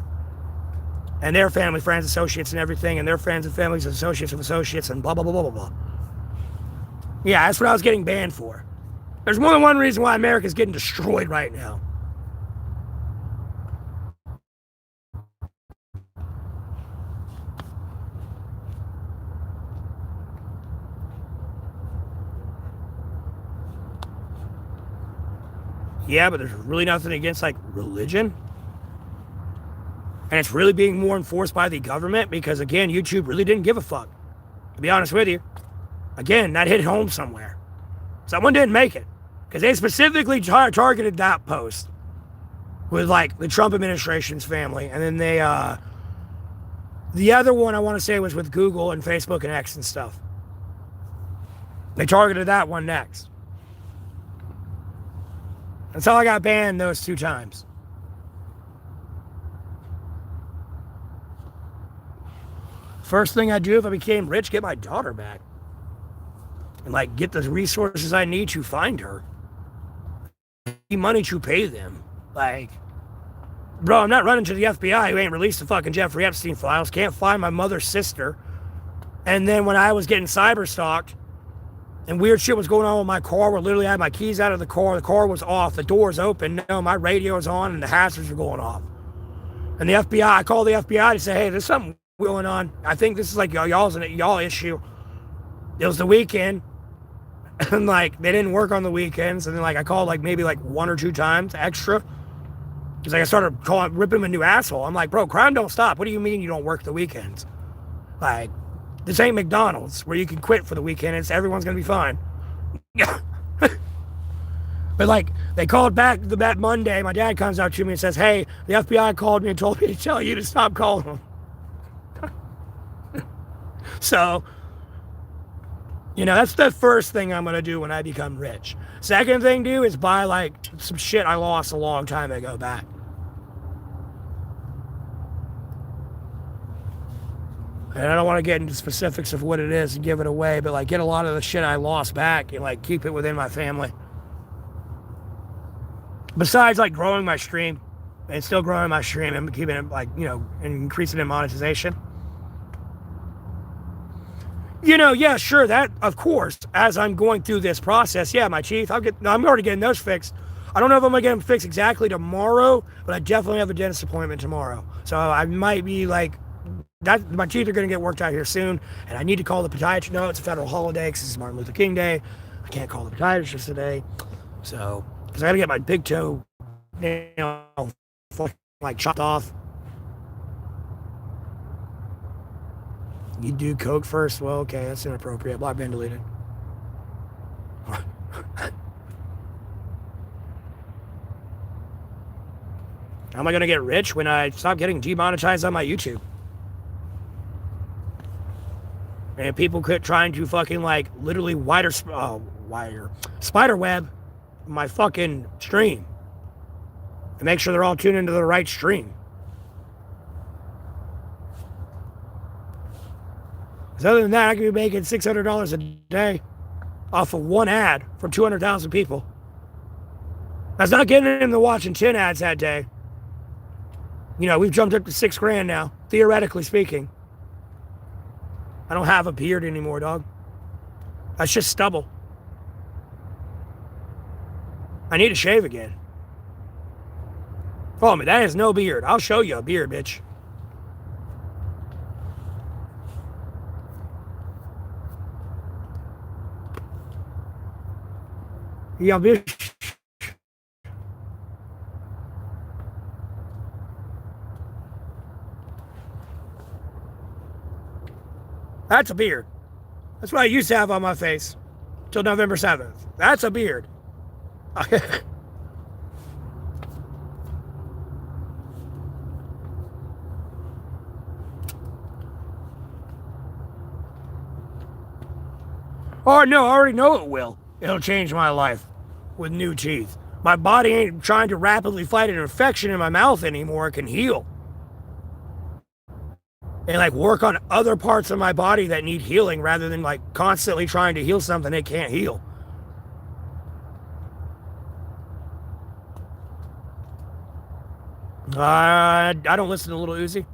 And their family, friends, associates, and everything, and their friends and families, associates of associates, and blah, blah, blah, blah, blah, blah. Yeah, that's what I was getting banned for. There's more than one reason why America's getting destroyed right now. Yeah, but there's really nothing against, like, religion. And it's really being more enforced by the government because, again, YouTube really didn't give a fuck. To be honest with you. Again, that hit home somewhere. Someone didn't make it. Because they specifically targeted that post with, like, the Trump administration's family. And then they, the other one I want to say was with Google and Facebook and X and stuff. They targeted that one next. That's how I got banned those 2 times. First thing I do if I became rich, get my daughter back. And like get the resources I need to find her. Money to pay them. Like, bro, I'm not running to the FBI who ain't released the fucking Jeffrey Epstein files. Can't find my mother's sister. And then when I was getting cyber stalked, and weird shit was going on with my car where literally I had my keys out of the car was off, the door's open, no, my radio's on, and the hazards are going off. And the FBI, I called the FBI to say, hey, there's something going on. I think this is like y'all issue. It was the weekend, and like they didn't work on the weekends, and then like I called like maybe like 1 or 2 times extra. Because like I started ripping him a new asshole. I'm like, bro, crime don't stop. What do you mean you don't work the weekends? Like, this ain't McDonald's where you can quit for the weekend and everyone's going to be fine. But like, they called back that Monday. My dad comes out to me and says, hey, the FBI called me and told me to tell you to stop calling them. So, you know, that's the first thing I'm going to do when I become rich. Second thing to do is buy like some shit I lost a long time ago back. And I don't want to get into specifics of what it is and give it away, but like get a lot of the shit I lost back and like keep it within my family. Besides like growing my stream and still growing my stream and keeping it like, you know, and increasing in monetization. You know, yeah, sure, that, of course, as I'm going through this process, yeah, my teeth, I'm already getting those fixed. I don't know if I'm going to get them fixed exactly tomorrow, but I definitely have a dentist appointment tomorrow. So I might be like, my teeth are going to get worked out here soon, and I need to call the podiatrist. No, it's a federal holiday because it's Martin Luther King Day. I can't call the podiatrist today. So, because I got to get my big toe nail like chopped off. You do coke first? Well, okay, that's inappropriate. Block ban deleted. How am I going to get rich when I stop getting demonetized on my YouTube? And people quit trying to fucking like literally wider spider web my fucking stream and make sure they're all tuned into the right stream. Because other than that, I could be making $600 a day off of one ad from 200,000 people. That's not getting them to watching 10 ads that day. You know, we've jumped up to $6,000 now, theoretically speaking. I don't have a beard anymore, dog. That's just stubble. I need to shave again. Oh, man, that is no beard. I'll show you a beard, bitch. Yeah, bitch. That's a beard. That's what I used to have on my face till November 7th. That's a beard. Oh, no, I already know it will. It'll change my life with new teeth. My body ain't trying to rapidly fight an infection in my mouth anymore. It can heal. And like work on other parts of my body that need healing rather than like constantly trying to heal something it can't heal. I don't listen to Little Uzi.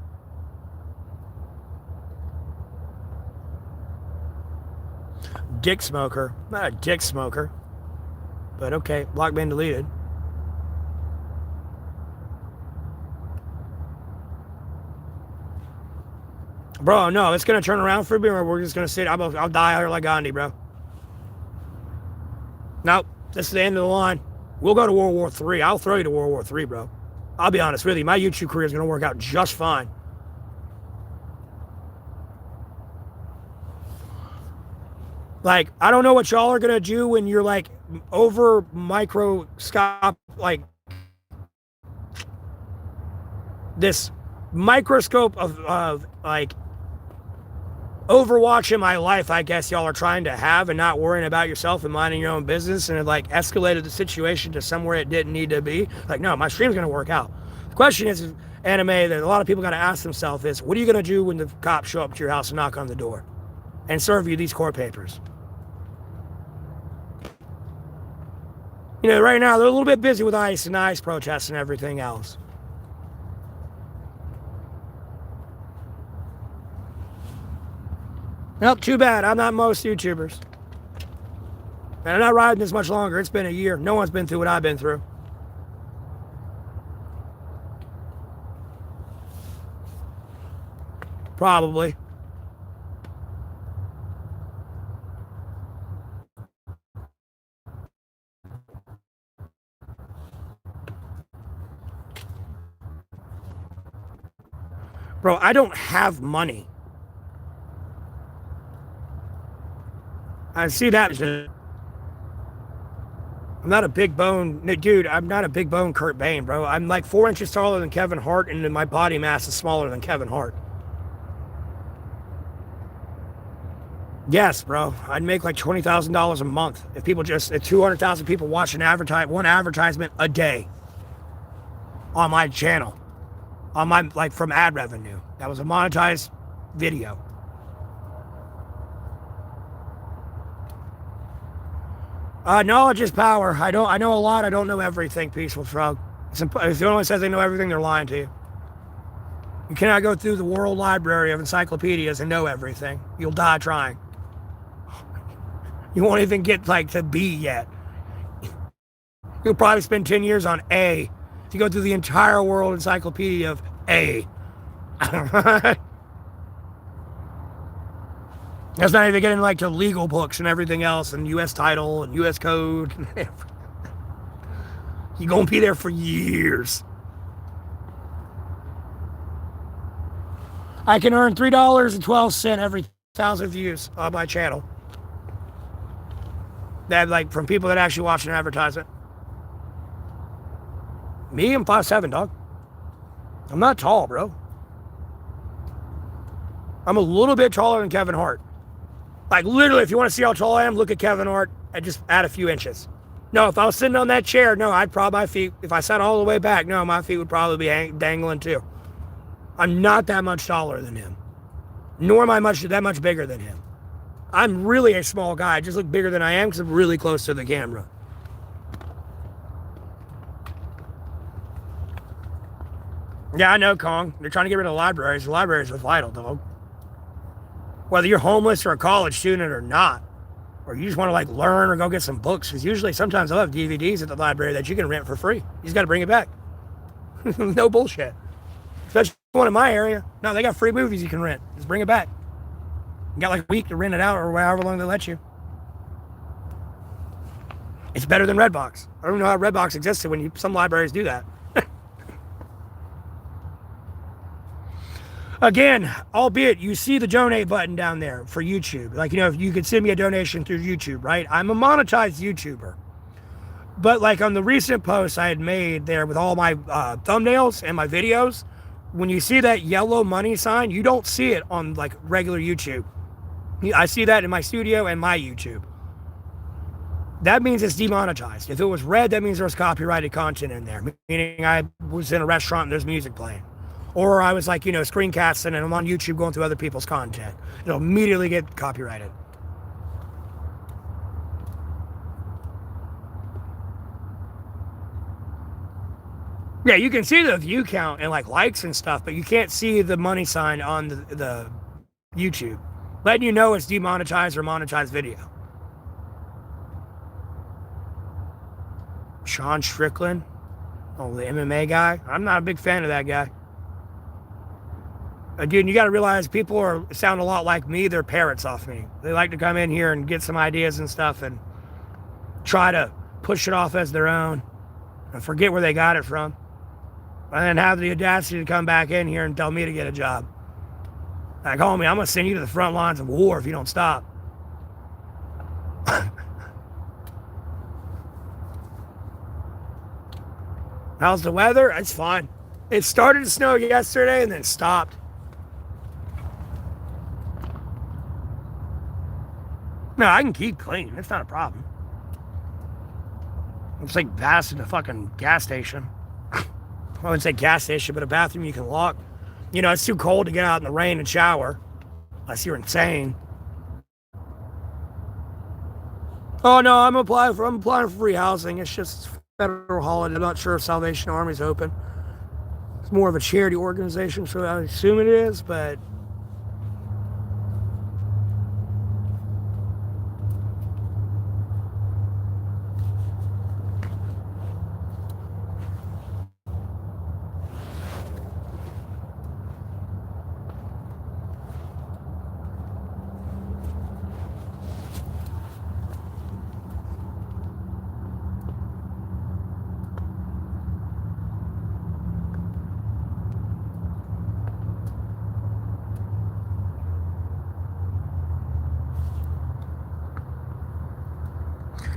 Dick smoker. Not a dick smoker. But okay, block been deleted. Bro, no, it's going to turn around for me or we're just going to sit. I'll die here like Gandhi, bro. Nope, this is the end of the line. We'll go to World War III. I'll throw you to World War III, bro. I'll be honest with you. My YouTube career is going to work out just fine. Like, I don't know what y'all are going to do when you're, like, over microscope, like, this microscope of like, overwatching my life, I guess y'all are trying to have and not worrying about yourself and minding your own business, and it, like, escalated the situation to somewhere it didn't need to be. Like, no, my stream's going to work out. The question is, anime, that a lot of people got to ask themselves is, what are you going to do when the cops show up to your house and knock on the door and serve you these court papers? You know, right now, they're a little bit busy with ICE and ICE protests and everything else. Nope, too bad. I'm not most YouTubers. And I'm not riding this much longer. It's been a year. No one's been through what I've been through. Probably. Bro, I don't have money. I see that. I'm not a big bone, dude. I'm not a big bone Kurt Bain, bro. I'm like 4 inches taller than Kevin Hart, and my body mass is smaller than Kevin Hart. Yes, bro. I'd make like $20,000 a month if 200,000 people watch one advertisement a day on my channel, on my, like, from ad revenue. That was a monetized video. Knowledge is power. I know a lot. I don't know everything, Peaceful Frog. If the one says they know everything, they're lying to you. You cannot go through the world library of encyclopedias and know everything. You'll die trying. You won't even get, like, to B yet. You'll probably spend 10 years on A to go through the entire world encyclopedia of A. That's not even getting, like, to legal books and everything else, and U.S. title and U.S. code. You're going to be there for years. I can earn $3.12 every 1,000 views on my channel. That, like, from people that actually watch an advertisement. Me, I'm 5'7", dog. I'm not tall, bro. I'm a little bit taller than Kevin Hart. Like, literally, if you want to see how tall I am, look at Kevin Hart and just add a few inches. No, if I was sitting on that chair, no, I'd probably, my feet, if I sat all the way back, no, my feet would probably be dangling too. I'm not that much taller than him. Nor am I that much bigger than him. I'm really a small guy. I just look bigger than I am because I'm really close to the camera. Yeah, I know, Kong. They're trying to get rid of the libraries. The libraries are vital, dog. Whether you're homeless or a college student or not, or you just want to like learn or go get some books, because usually sometimes they'll have DVDs at the library that you can rent for free. You just got to bring it back. No bullshit. Especially one in my area. No, they got free movies you can rent. Just bring it back. You got like a week to rent it out or however long they let you. It's better than Redbox. I don't know how Redbox existed when some libraries do that. Again, albeit you see the donate button down there for YouTube. Like, if you could send me a donation through YouTube, right? I'm a monetized YouTuber. But like on the recent posts I had made there with all my thumbnails and my videos, when you see that yellow money sign, you don't see it on like regular YouTube. I see that in my studio and my YouTube. That means it's demonetized. If it was red, that means there was copyrighted content in there. Meaning I was in a restaurant and there's music playing. Or I was like, screencasting and I'm on YouTube going through other people's content. It'll immediately get copyrighted. Yeah, you can see the view count and like likes and stuff, but you can't see the money sign on the YouTube. Letting you know it's demonetized or monetized video. Sean Strickland. Oh, the MMA guy. I'm not a big fan of that guy. Again, you got to realize people sound a lot like me. They're parrots off me. They like to come in here and get some ideas and stuff and try to push it off as their own and forget where they got it from. And then have the audacity to come back in here and tell me to get a job. Like, homie, I'm going to send you to the front lines of war if you don't stop. How's the weather? It's fine. It started to snow yesterday and then stopped. No, I can keep clean. It's not a problem. It's like baths in a fucking gas station. I wouldn't say gas station, but a bathroom you can lock. It's too cold to get out in the rain and shower. Unless you're insane. Oh, no, I'm applying for free housing. It's just federal holiday. I'm not sure if Salvation Army's open. It's more of a charity organization, so I assume it is, but...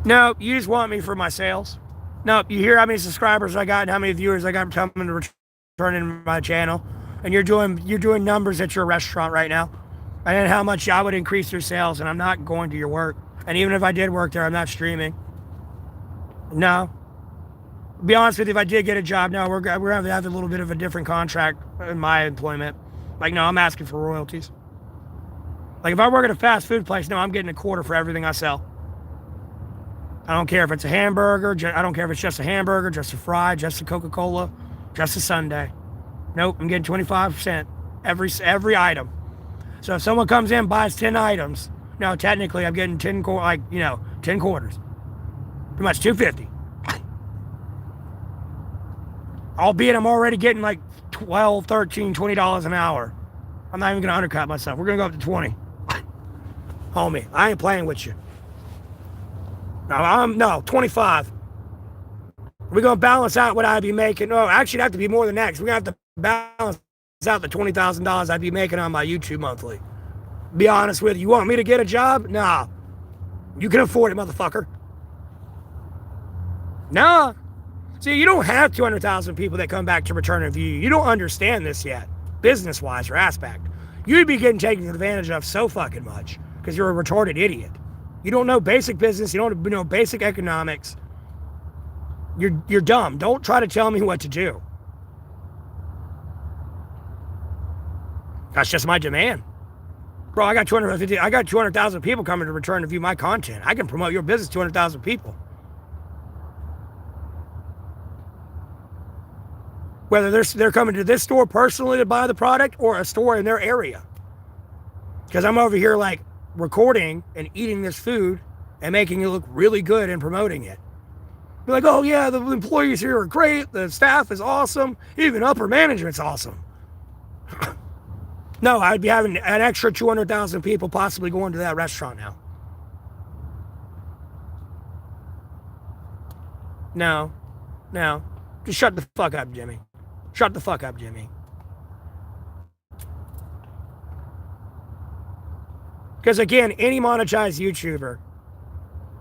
No, you just want me for my sales. No, you hear how many subscribers I got and how many viewers I got coming to returning my channel, and you're doing numbers at your restaurant right now, and then how much I would increase your sales, and I'm not going to your work. And even if I did work there, I'm not streaming. No. Be honest with you, if I did get a job, no, we're going to have a little bit of a different contract in my employment. Like, no, I'm asking for royalties. Like, if I work at a fast food place, no, I'm getting a quarter for everything I sell. I don't care if it's a hamburger. I don't care if it's just a hamburger, just a fry, just a Coca-Cola, just a sundae. Nope, I'm getting 25% every item. So if someone comes in and buys 10 items, no, technically I'm getting 10 quarters. Pretty much $2.50. Albeit I'm already getting like $12, $13, $20 an hour. I'm not even going to undercut myself. We're going to go up to 20. Homie, I ain't playing with you. No, 25. We're going to balance out what I'd be making. No, actually, it'd have to be more than that, because we're going to have to balance out the $20,000 I'd be making on my YouTube monthly. Be honest with you. You want me to get a job? Nah. You can afford it, motherfucker. Nah. See, you don't have 200,000 people that come back to return and view you. You don't understand this yet, business-wise or aspect. You'd be getting taken advantage of so fucking much. because you're a retarded idiot. You don't know basic business. You don't know basic economics. You're dumb. Don't try to tell me what to do. That's just my demand. Bro, I got 200,000 people coming to return to view my content. I can promote your business to 200,000 people. Whether they're coming to this store personally to buy the product or a store in their area. Because I'm over here like recording and eating this food and making it look really good and promoting it. Be like, oh yeah, the employees here are great, the staff is awesome, even upper management's awesome. No, I'd be having an extra 200,000 people possibly going to that restaurant now. No. Just shut the fuck up, Jimmy. Shut the fuck up, Jimmy. Because again, any monetized YouTuber,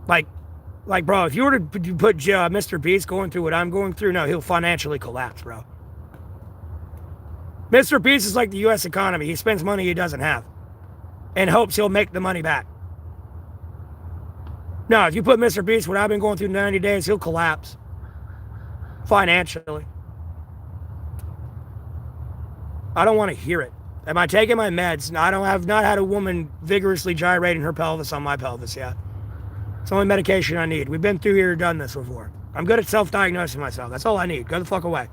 like, bro, if you were to put Mr. Beast going through what I'm going through, no, he'll financially collapse, bro. Mr. Beast is like the U.S. economy. He spends money he doesn't have and hopes he'll make the money back. No, if you put Mr. Beast, what I've been going through 90 days, he'll collapse financially. I don't want to hear it. Am I taking my meds? No, I have not had a woman vigorously gyrating her pelvis on my pelvis yet. It's the only medication I need. We've been through here, done this before. I'm good at self-diagnosing myself. That's all I need. Go the fuck away.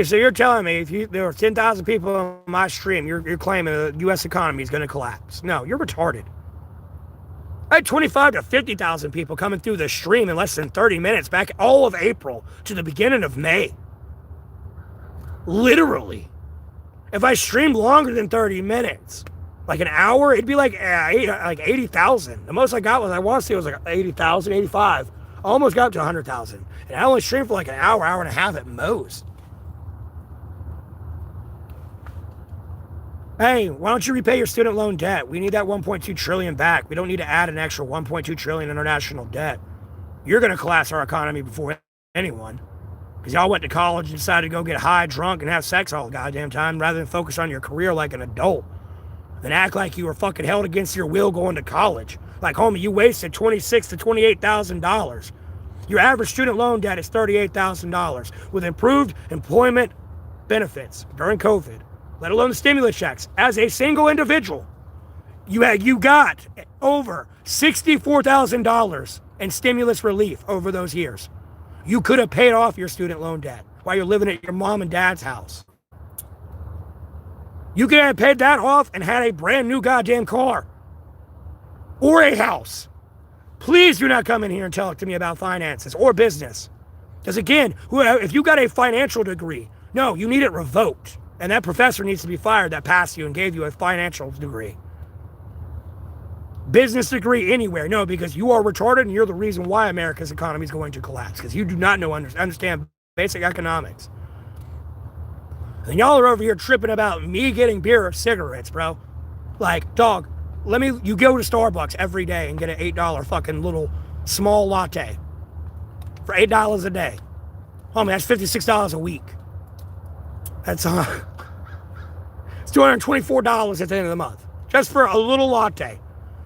So you're telling me if there are 10,000 people on my stream, you're claiming the U.S. economy is going to collapse? No, you're retarded. I had 25 to 50,000 people coming through the stream in less than 30 minutes back all of April to the beginning of May. Literally. If I streamed longer than 30 minutes, like an hour, it'd be like 80,000. The most I got I want to say it was like 80,000, 85. I almost got up to 100,000. And I only streamed for like an hour and a half at most. Hey, why don't you repay your student loan debt? We need that 1.2 trillion back. We don't need to add an extra 1.2 trillion international debt. You're going to collapse our economy before anyone. Because y'all went to college and decided to go get high, drunk, and have sex all the goddamn time rather than focus on your career like an adult. Then act like you were fucking held against your will going to college. Like, homie, you wasted $26,000 to $28,000. Your average student loan debt is $38,000 with improved employment benefits during COVID. Let alone the stimulus checks. As a single individual, you got over $64,000 in stimulus relief over those years. You could have paid off your student loan debt while you're living at your mom and dad's house. You could have paid that off and had a brand new goddamn car or a house. Please do not come in here and talk to me about finances or business. Because again, if you got a financial degree, no, you need it revoked. And that professor needs to be fired that passed you and gave you a financial degree. Business degree anywhere. No, because you are retarded and you're the reason why America's economy is going to collapse. Because you do not understand basic economics. And y'all are over here tripping about me getting beer or cigarettes, bro. Like, dog, you go to Starbucks every day and get an $8 fucking little small latte for $8 a day. Homie, that's $56 a week. That's it's $224 at the end of the month. Just for a little latte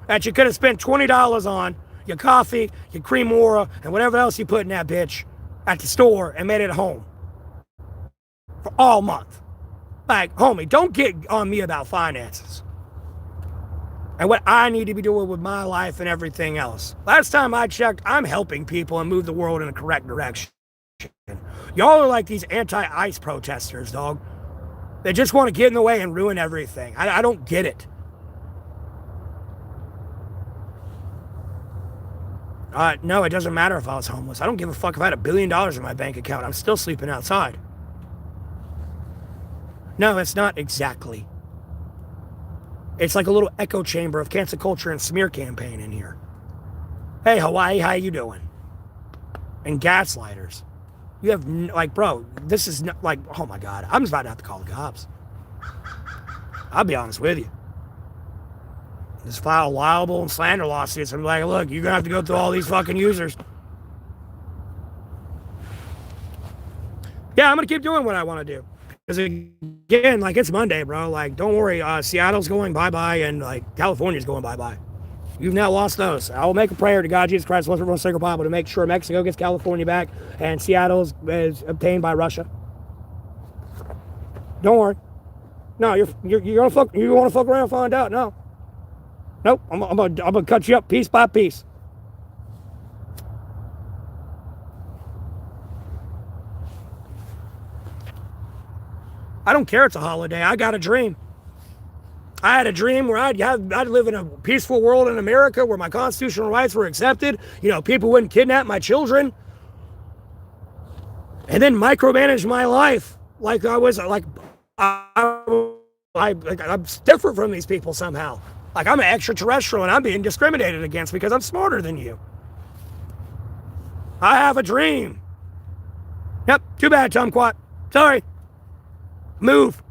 that you could have spent $20 on your coffee, your cremora, and whatever else you put in that bitch at the store and made it at home for all month. Like, homie, don't get on me about finances and what I need to be doing with my life and everything else. Last time I checked, I'm helping people and move the world in a correct direction. Y'all are like these anti-ICE protesters, dog. They just want to get in the way and ruin everything. I don't get it. No, it doesn't matter if I was homeless. I don't give a fuck if I had $1 billion in my bank account. I'm still sleeping outside. No, it's not exactly. It's like a little echo chamber of cancel culture and smear campaign in here. Hey, Hawaii, how you doing? And gaslighters. You have, like, bro, this is not, like, oh my God, I'm just about to have to call the cops. I'll be honest with you. Just file libel and slander lawsuits. I'm like, look, you're going to have to go through all these fucking users. Yeah, I'm going to keep doing what I want to do. Because again, like, it's Monday, bro. Like, don't worry. Seattle's going bye-bye and, like, California's going bye-bye. You've now lost those. I will make a prayer to God, Jesus Christ, once and sacred Bible to make sure Mexico gets California back and Seattle is obtained by Russia. Don't worry. No, you're gonna fuck. You want to fuck around and find out? No. Nope. I'm gonna cut you up piece by piece. I don't care. It's a holiday. I got a dream. I had a dream where I'd live in a peaceful world in America where my constitutional rights were accepted. You know, people wouldn't kidnap my children, and then micromanage my life like I was like. I'm different from these people somehow. Like I'm an extraterrestrial and I'm being discriminated against because I'm smarter than you. I have a dream. Yep, too bad, Tomquat. Sorry. Move.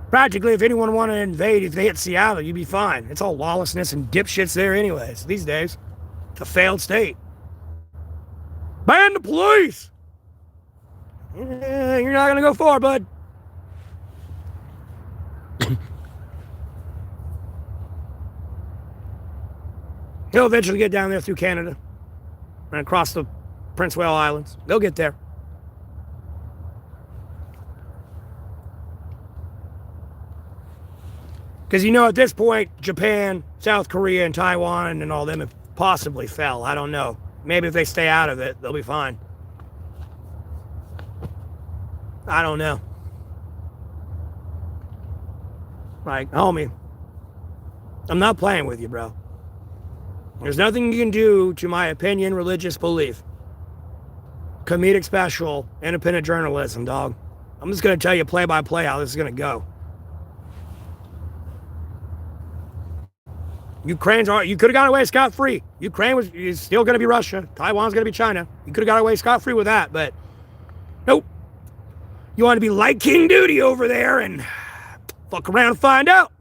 Practically, if anyone wanted to invade, if they hit Seattle, you'd be fine. It's all lawlessness and dipshits there anyways, these days. It's a failed state. Ban the police! You're not going to go far, bud. He'll eventually get down there through Canada and across the Prince Wales Islands. They'll get there. Because you know, at this point, Japan, South Korea, and Taiwan and all them have possibly fell. I don't know. Maybe if they stay out of it, they'll be fine. I don't know. Like, homie, I'm not playing with you, bro. There's nothing you can do to my opinion, religious belief. Comedic special, independent journalism, dog. I'm just going to tell you play by play how this is going to go. You could have got away scot-free. Ukraine is still going to be Russia. Taiwan's going to be China. You could have got away scot-free with that, but nope. You want to be like King Duty over there and fuck around and find out.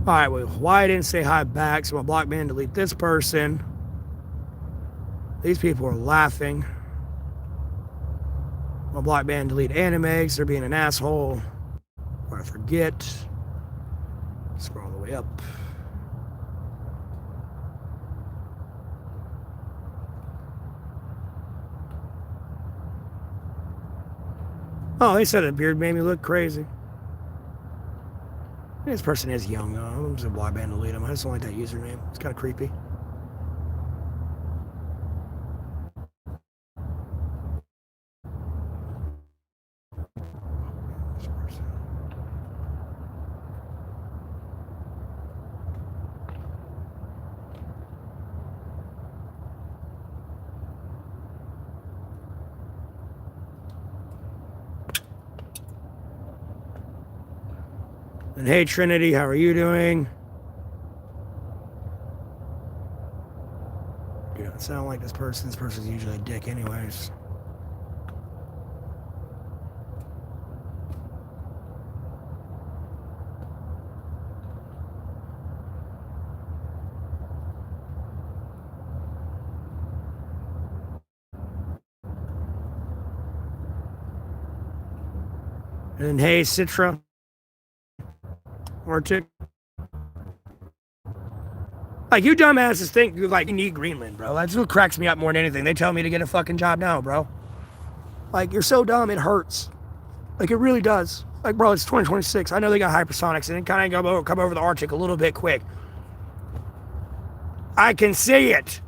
All right, well, why I didn't say hi back, so my block man delete this person. These people are laughing. My block man delete animes, they're being an asshole. Or I forget. Scroll all the way up. Oh, they said a beard made me look crazy. This person is young, though. I'm just a block man delete him. I just don't like that username. It's kind of creepy. And hey, Trinity, how are you doing? You don't sound like this person. This person's usually a dick anyways. And hey, Citra. Or tick. Like, you dumbasses think like you need Greenland, bro. That's what cracks me up more than anything. They tell me to get a fucking job now, bro. Like, you're so dumb, it hurts. Like, it really does. Like, bro, it's 2026. I know they got hypersonics, and it kind of come over the Arctic a little bit quick. I can see it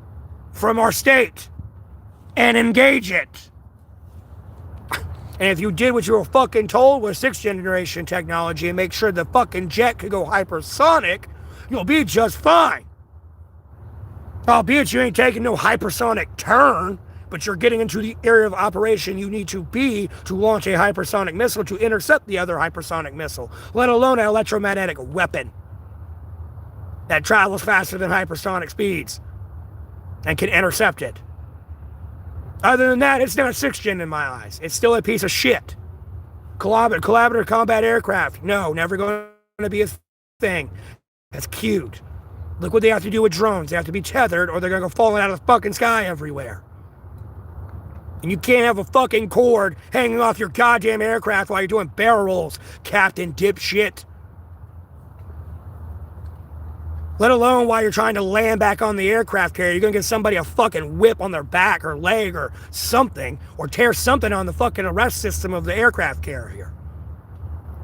from our state and engage it. And if you did what you were fucking told with 6th generation technology and make sure the fucking jet could go hypersonic, you'll be just fine. Albeit you ain't taking no hypersonic turn, but you're getting into the area of operation you need to be to launch a hypersonic missile to intercept the other hypersonic missile, let alone an electromagnetic weapon that travels faster than hypersonic speeds and can intercept it. Other than that, it's not 6th gen in my eyes. It's still a piece of shit. Collaborative combat aircraft, no, never going to be a thing. That's cute. Look what they have to do with drones. They have to be tethered or they're going to go falling out of the fucking sky everywhere. And you can't have a fucking cord hanging off your goddamn aircraft while you're doing barrel rolls, Captain Dipshit. Let alone while you're trying to land back on the aircraft carrier. You're going to give somebody a fucking whip on their back or leg or something, or tear something on the fucking arrest system of the aircraft carrier.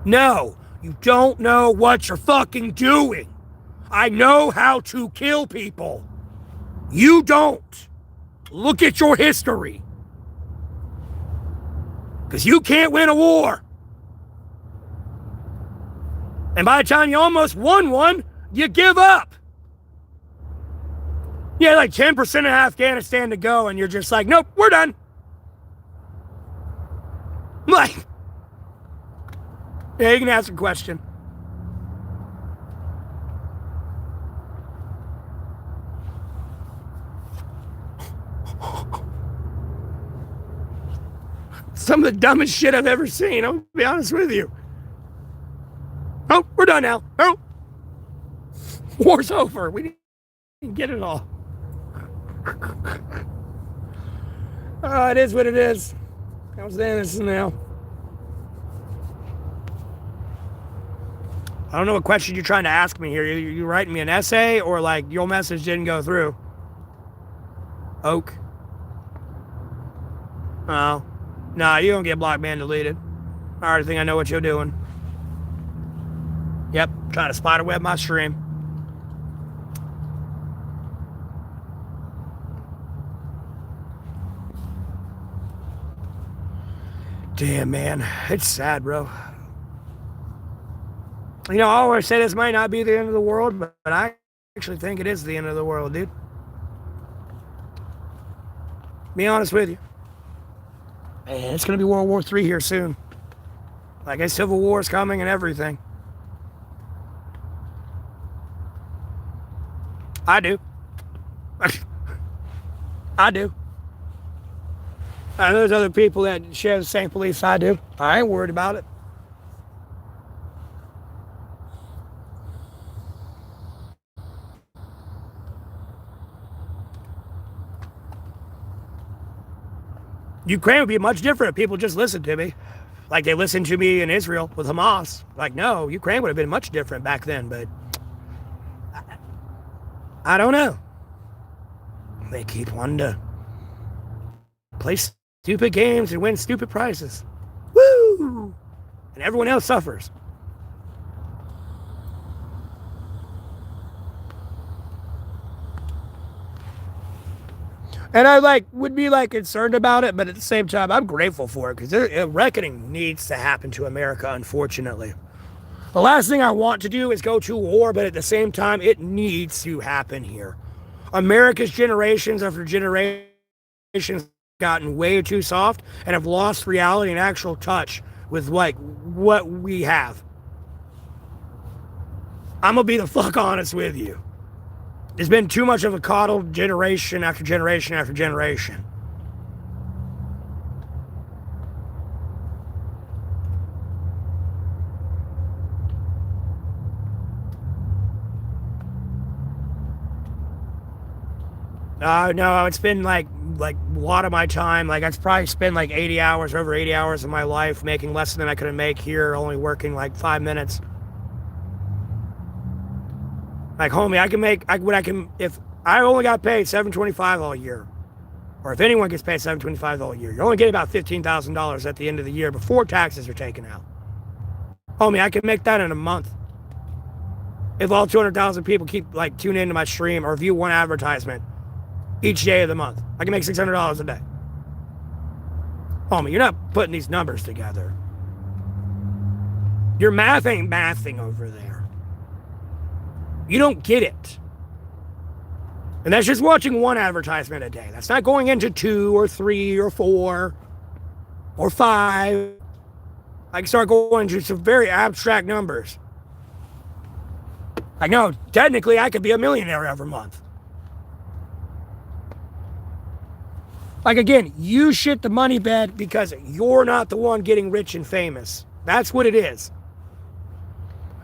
No, you don't know what you're fucking doing. I know how to kill people. You don't. Look at your history. Because you can't win a war. And by the time you almost won one, you give up. You had like 10% of Afghanistan to go, and you're just like, nope, we're done. Like, yeah, you can ask a question. Some of the dumbest shit I've ever seen, I'll be honest with you. Oh, we're done now. Oh, war's over. We didn't get it all. It is what it is. How's this now? I don't know what question you're trying to ask me here. You writing me an essay or like your message didn't go through? Oak. Oh. Nah, you don't get blocked, man, deleted. I already think I know what you're doing. Yep, trying to spiderweb my stream. Damn, man. It's sad, bro. You know, I always say this might not be the end of the world, but I actually think it is the end of the world, dude. Be honest with you. Man, it's going to be World War III here soon. Like, a civil war is coming and everything. I do. I do. And there's other people that share the same beliefs I do. I ain't worried about it. Ukraine would be much different if people just listened to me. Like they listened to me in Israel with Hamas. Like, no, Ukraine would have been much different back then, but I don't know. They keep wanting to play stupid games and win stupid prizes. Woo! And everyone else suffers. And I would be concerned about it, but at the same time, I'm grateful for it because a reckoning needs to happen to America, unfortunately. The last thing I want to do is go to war, but at the same time, it needs to happen here. America's generations after generations gotten way too soft and have lost reality and actual touch with what we have. I'm gonna be the fuck honest with you. There's been too much of a coddled generation after generation after generation. No, it's been like a lot of my time. I've probably spent 80 hours, over 80 hours of my life making less than I could make here, only working 5 minutes. Homie, I can make if I only got paid $725 all year, or if anyone gets paid $725 all year, you're only getting about $15,000 at the end of the year before taxes are taken out. Homie, I can make that in a month. If all 200,000 people keep tune into my stream or view one advertisement each day of the month, I can make $600 a day. Homie, you're not putting these numbers together. Your math ain't mathing over there. You don't get it. And that's just watching one advertisement a day. That's not going into 2 or 3 or 4 or 5. I can start going to some very abstract numbers. Like, no, technically I could be a millionaire every month. Like, again, you shit the money bed because you're not the one getting rich and famous. That's what it is.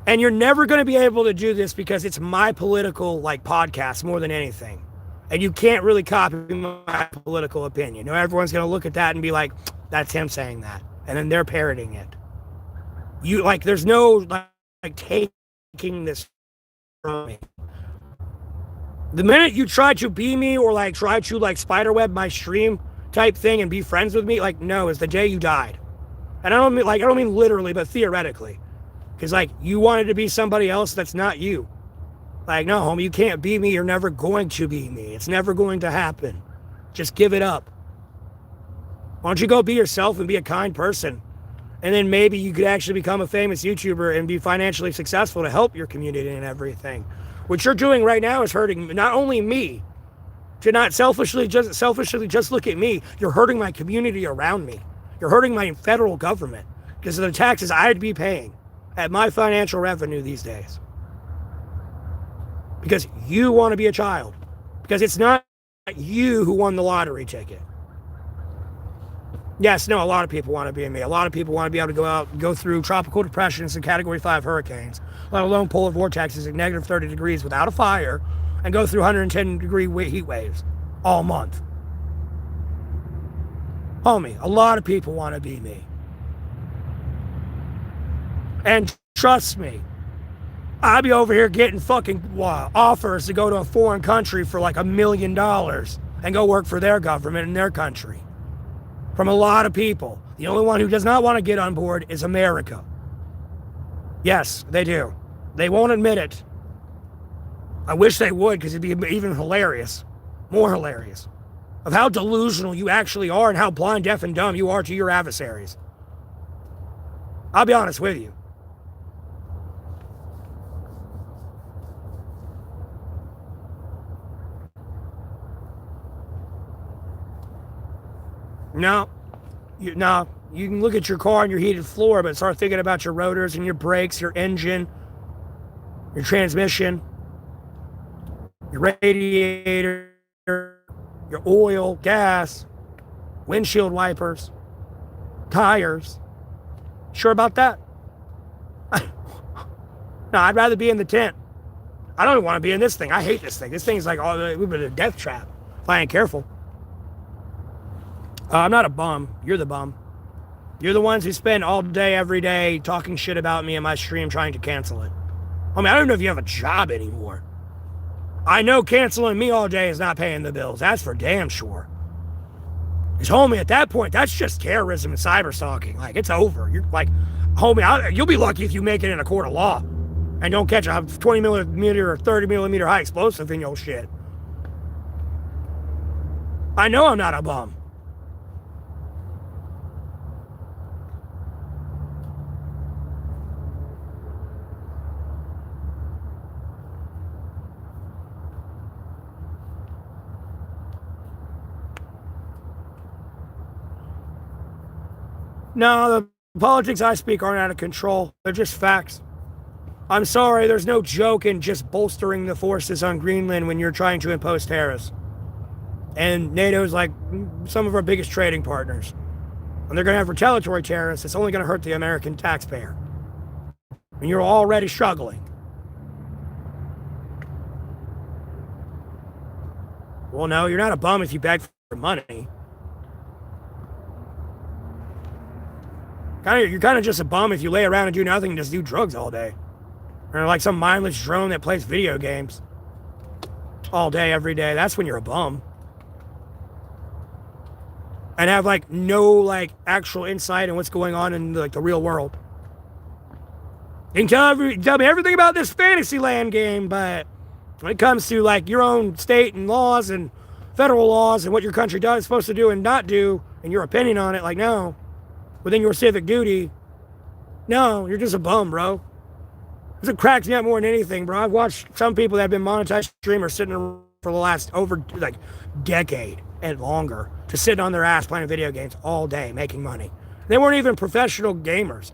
And you're never going to be able to do this because it's my political, podcast more than anything. And you can't really copy my political opinion. Everyone's going to look at that and be like, that's him saying that. And then they're parroting it. There's no, taking this from me. The minute you try to be me or try to spiderweb my stream type thing and be friends with me, no, it's the day you died. And I don't mean literally, but theoretically. Because you wanted to be somebody else that's not you. No, homie, you can't be me. You're never going to be me. It's never going to happen. Just give it up. Why don't you go be yourself and be a kind person? And then maybe you could actually become a famous YouTuber and be financially successful to help your community and everything. What you're doing right now is hurting not only me, to not selfishly just look at me, you're hurting my community around me. You're hurting my federal government because of the taxes I'd be paying at my financial revenue these days. Because you want to be a child. Because it's not you who won the lottery ticket. Yes, no, a lot of people want to be me. A lot of people want to be able to go out and go through tropical depressions and Category 5 hurricanes, let alone polar vortexes at negative 30 degrees without a fire, and go through 110-degree heat waves all month. Homie, a lot of people want to be me. And trust me, I'll be over here getting fucking offers to go to a foreign country for $1 million and go work for their government in their country. From a lot of people. The only one who does not want to get on board is America. Yes, they do. They won't admit it. I wish they would, because it'd be even hilarious. More hilarious. Of how delusional you actually are and how blind, deaf, and dumb you are to your adversaries. I'll be honest with you. No, you can look at your car and your heated floor, but start thinking about your rotors and your brakes, your engine, your transmission, your radiator, your oil, gas, windshield wipers, tires. Sure about that? No, I'd rather be in the tent. I don't even want to be in this thing. I hate this thing. This thing's we've been a death trap if I ain't careful. I'm not a bum. You're the bum. You're the ones who spend all day, every day, talking shit about me in my stream trying to cancel it. I don't know if you have a job anymore. I know canceling me all day is not paying the bills. That's for damn sure. Because, homie, at that point, that's just terrorism and cyber stalking. It's over. You're homie, you'll be lucky if you make it in a court of law and don't catch a 20 millimeter or 30 millimeter high explosive in your shit. I know I'm not a bum. No, the politics I speak aren't out of control. They're just facts. I'm sorry, there's no joke in just bolstering the forces on Greenland when you're trying to impose tariffs. And NATO's some of our biggest trading partners. And they're going to have retaliatory tariffs. It's only going to hurt the American taxpayer. And you're already struggling. Well, no, you're not a bum if you beg for money. You're kind of just a bum if you lay around and do nothing and just do drugs all day. Or some mindless drone that plays video games all day, every day. That's when you're a bum. And have no actual insight in what's going on in the real world. You can tell me everything about this fantasy land game, but when it comes to your own state and laws and federal laws and what your country is supposed to do and not do, and your opinion on it, no. Within your civic duty, no, you're just a bum, bro. It cracks me up more than anything, bro. I've watched some people that have been monetized streamers sitting for the last over like decade and longer to sit on their ass playing video games all day making money. They weren't even professional gamers.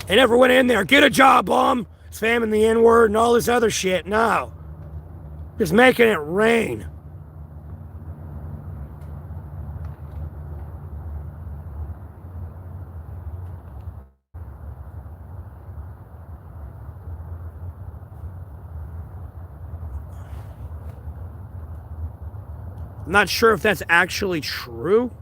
They never went in there, get a job, bum, spamming the N-word and all this other shit. No. Just making it rain. I'm not sure if that's actually true.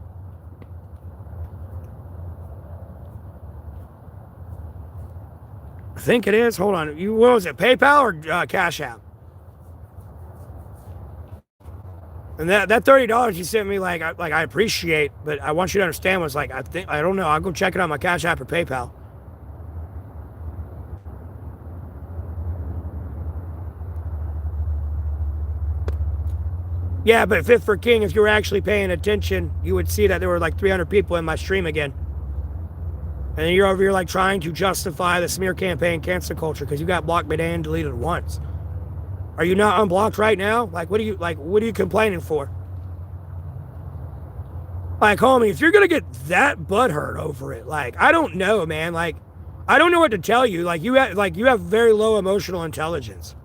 I think it is. Hold on. What was it? PayPal or Cash App? And that $30 you sent me, like I appreciate, but I want you to understand was like I don't know. I'll go check it on my Cash App or PayPal. Yeah, but Fifth for King, if you were actually paying attention, you would see that there were like 300 people in my stream again. And then you're over here like trying to justify the smear campaign cancel culture because you got blocked and deleted once. Are you not unblocked right now? Like what are you complaining for? Like, homie, if you're gonna get that butthurt over it, like, I don't know, man. Like, I don't know what to tell you. Like you have very low emotional intelligence.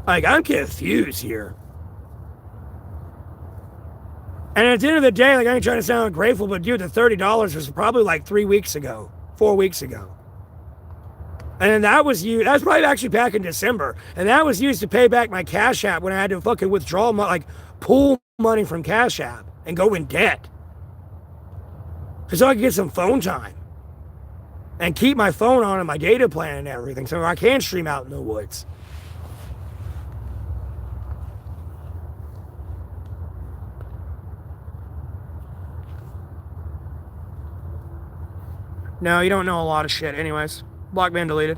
Like, I'm confused here. And at the end of the day, like, I ain't trying to sound ungrateful, but dude, the $30 was probably like 4 weeks ago. And then that was used, that's probably actually back in December. And that was used to pay back my Cash App when I had to fucking withdraw pull money from Cash App and go in debt. So I could get some phone time. And keep my phone on and my data plan and everything so I can stream out in the woods. No, you don't know a lot of shit anyways. Block ban deleted.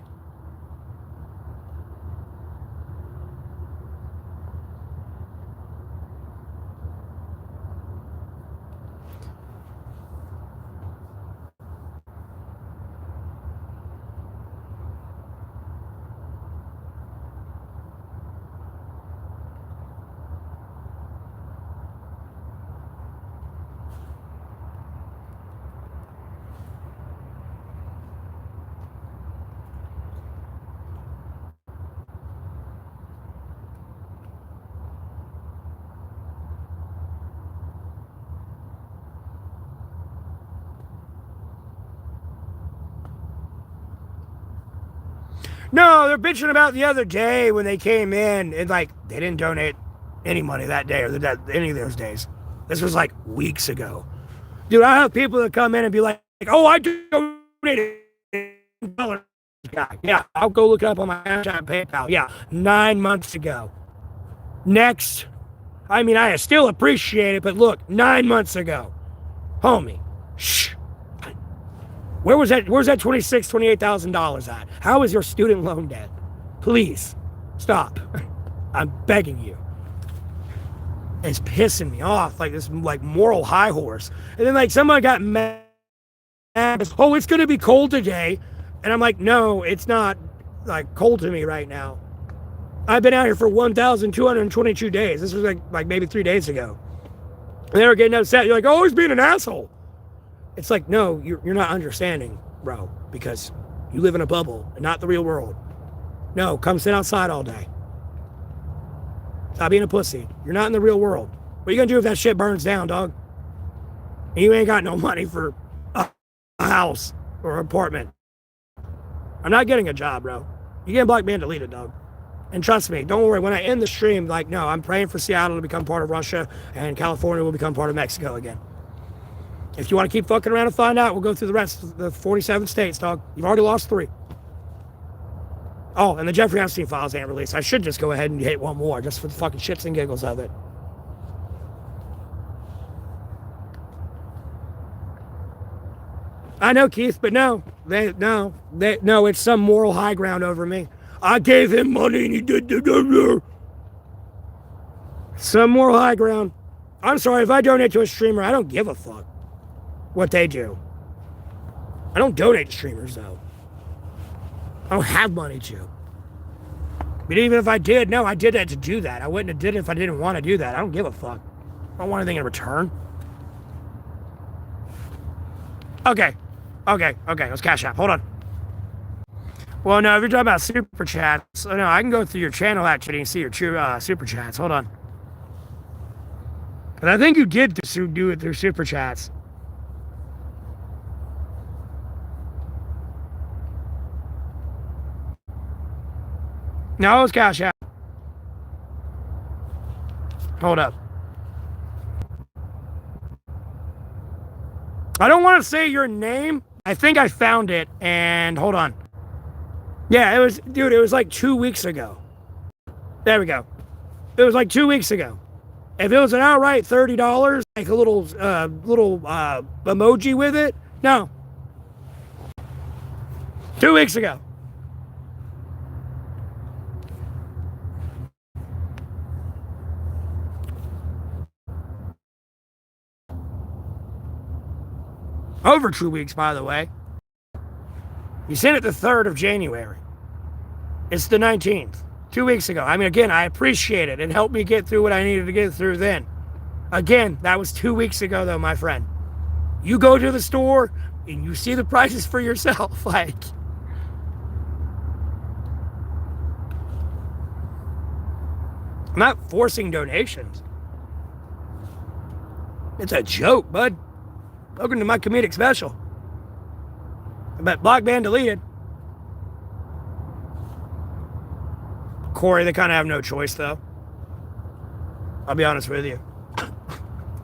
No, they're bitching about the other day when they came in and like they didn't donate any money that day or any of those days. This was like weeks ago. Dude, I have people that come in and be like, oh, I donated $1. Yeah, I'll go look it up on my Cash App, PayPal. Yeah, 9 months ago. Next. I mean, I still appreciate it, but look, 9 months ago. Homie. Shh. Where's that $26,000, $28,000 at? How is your student loan debt? Please, stop. I'm begging you. It's pissing me off, like this moral high horse. And then someone got mad. Oh, it's gonna be cold today. And I'm like, no, it's not cold to me right now. I've been out here for 1,222 days. This was like maybe 3 days ago. And they were getting upset. You're like, oh, he's being an asshole. It's like, no, you're not understanding, bro, because you live in a bubble and not the real world. No, come sit outside all day. Stop being a pussy. You're not in the real world. What are you going to do if that shit burns down, dog? And you ain't got no money for a house or an apartment. I'm not getting a job, bro. You getting blocked, man, deleted, dog. And trust me, don't worry, when I end the stream, no, I'm praying for Seattle to become part of Russia and California will become part of Mexico again. If you want to keep fucking around and find out, we'll go through the rest of the 47 states, dog. You've already lost 3. Oh, and the Jeffrey Epstein files ain't released. I should just go ahead and hit one more, just for the fucking shits and giggles of it. I know, Keith, but no, it's some moral high ground over me. I gave him money and he did. Some moral high ground. I'm sorry, if I donate to a streamer, I don't give a fuck what they do. I don't donate to streamers, though. I don't have money to. But even if I did, no, I did that to do that. I wouldn't have did it if I didn't want to do that. I don't give a fuck. I don't want anything in return. Okay. Let's cash out. Hold on. Well, no, if you're talking about super chats, no, I can go through your channel actually and see your super chats. Hold on. But I think you did do it through super chats. No, it's cash out. Hold up. I don't want to say your name. I think I found it, and hold on. Yeah, it was like 2 weeks ago. There we go. It was like 2 weeks ago. If it was an outright $30, like a little emoji with it, no. 2 weeks ago. Over 2 weeks, by the way. You sent it the 3rd of January. It's the 19th. 2 weeks ago. I mean, again, I appreciate it. It helped me get through what I needed to get through then. Again, that was 2 weeks ago, though, my friend. You go to the store and you see the prices for yourself. Like, I'm not forcing donations. It's a joke, bud. Welcome to my comedic special. But block ban deleted. Corey, they kind of have no choice, though. I'll be honest with you.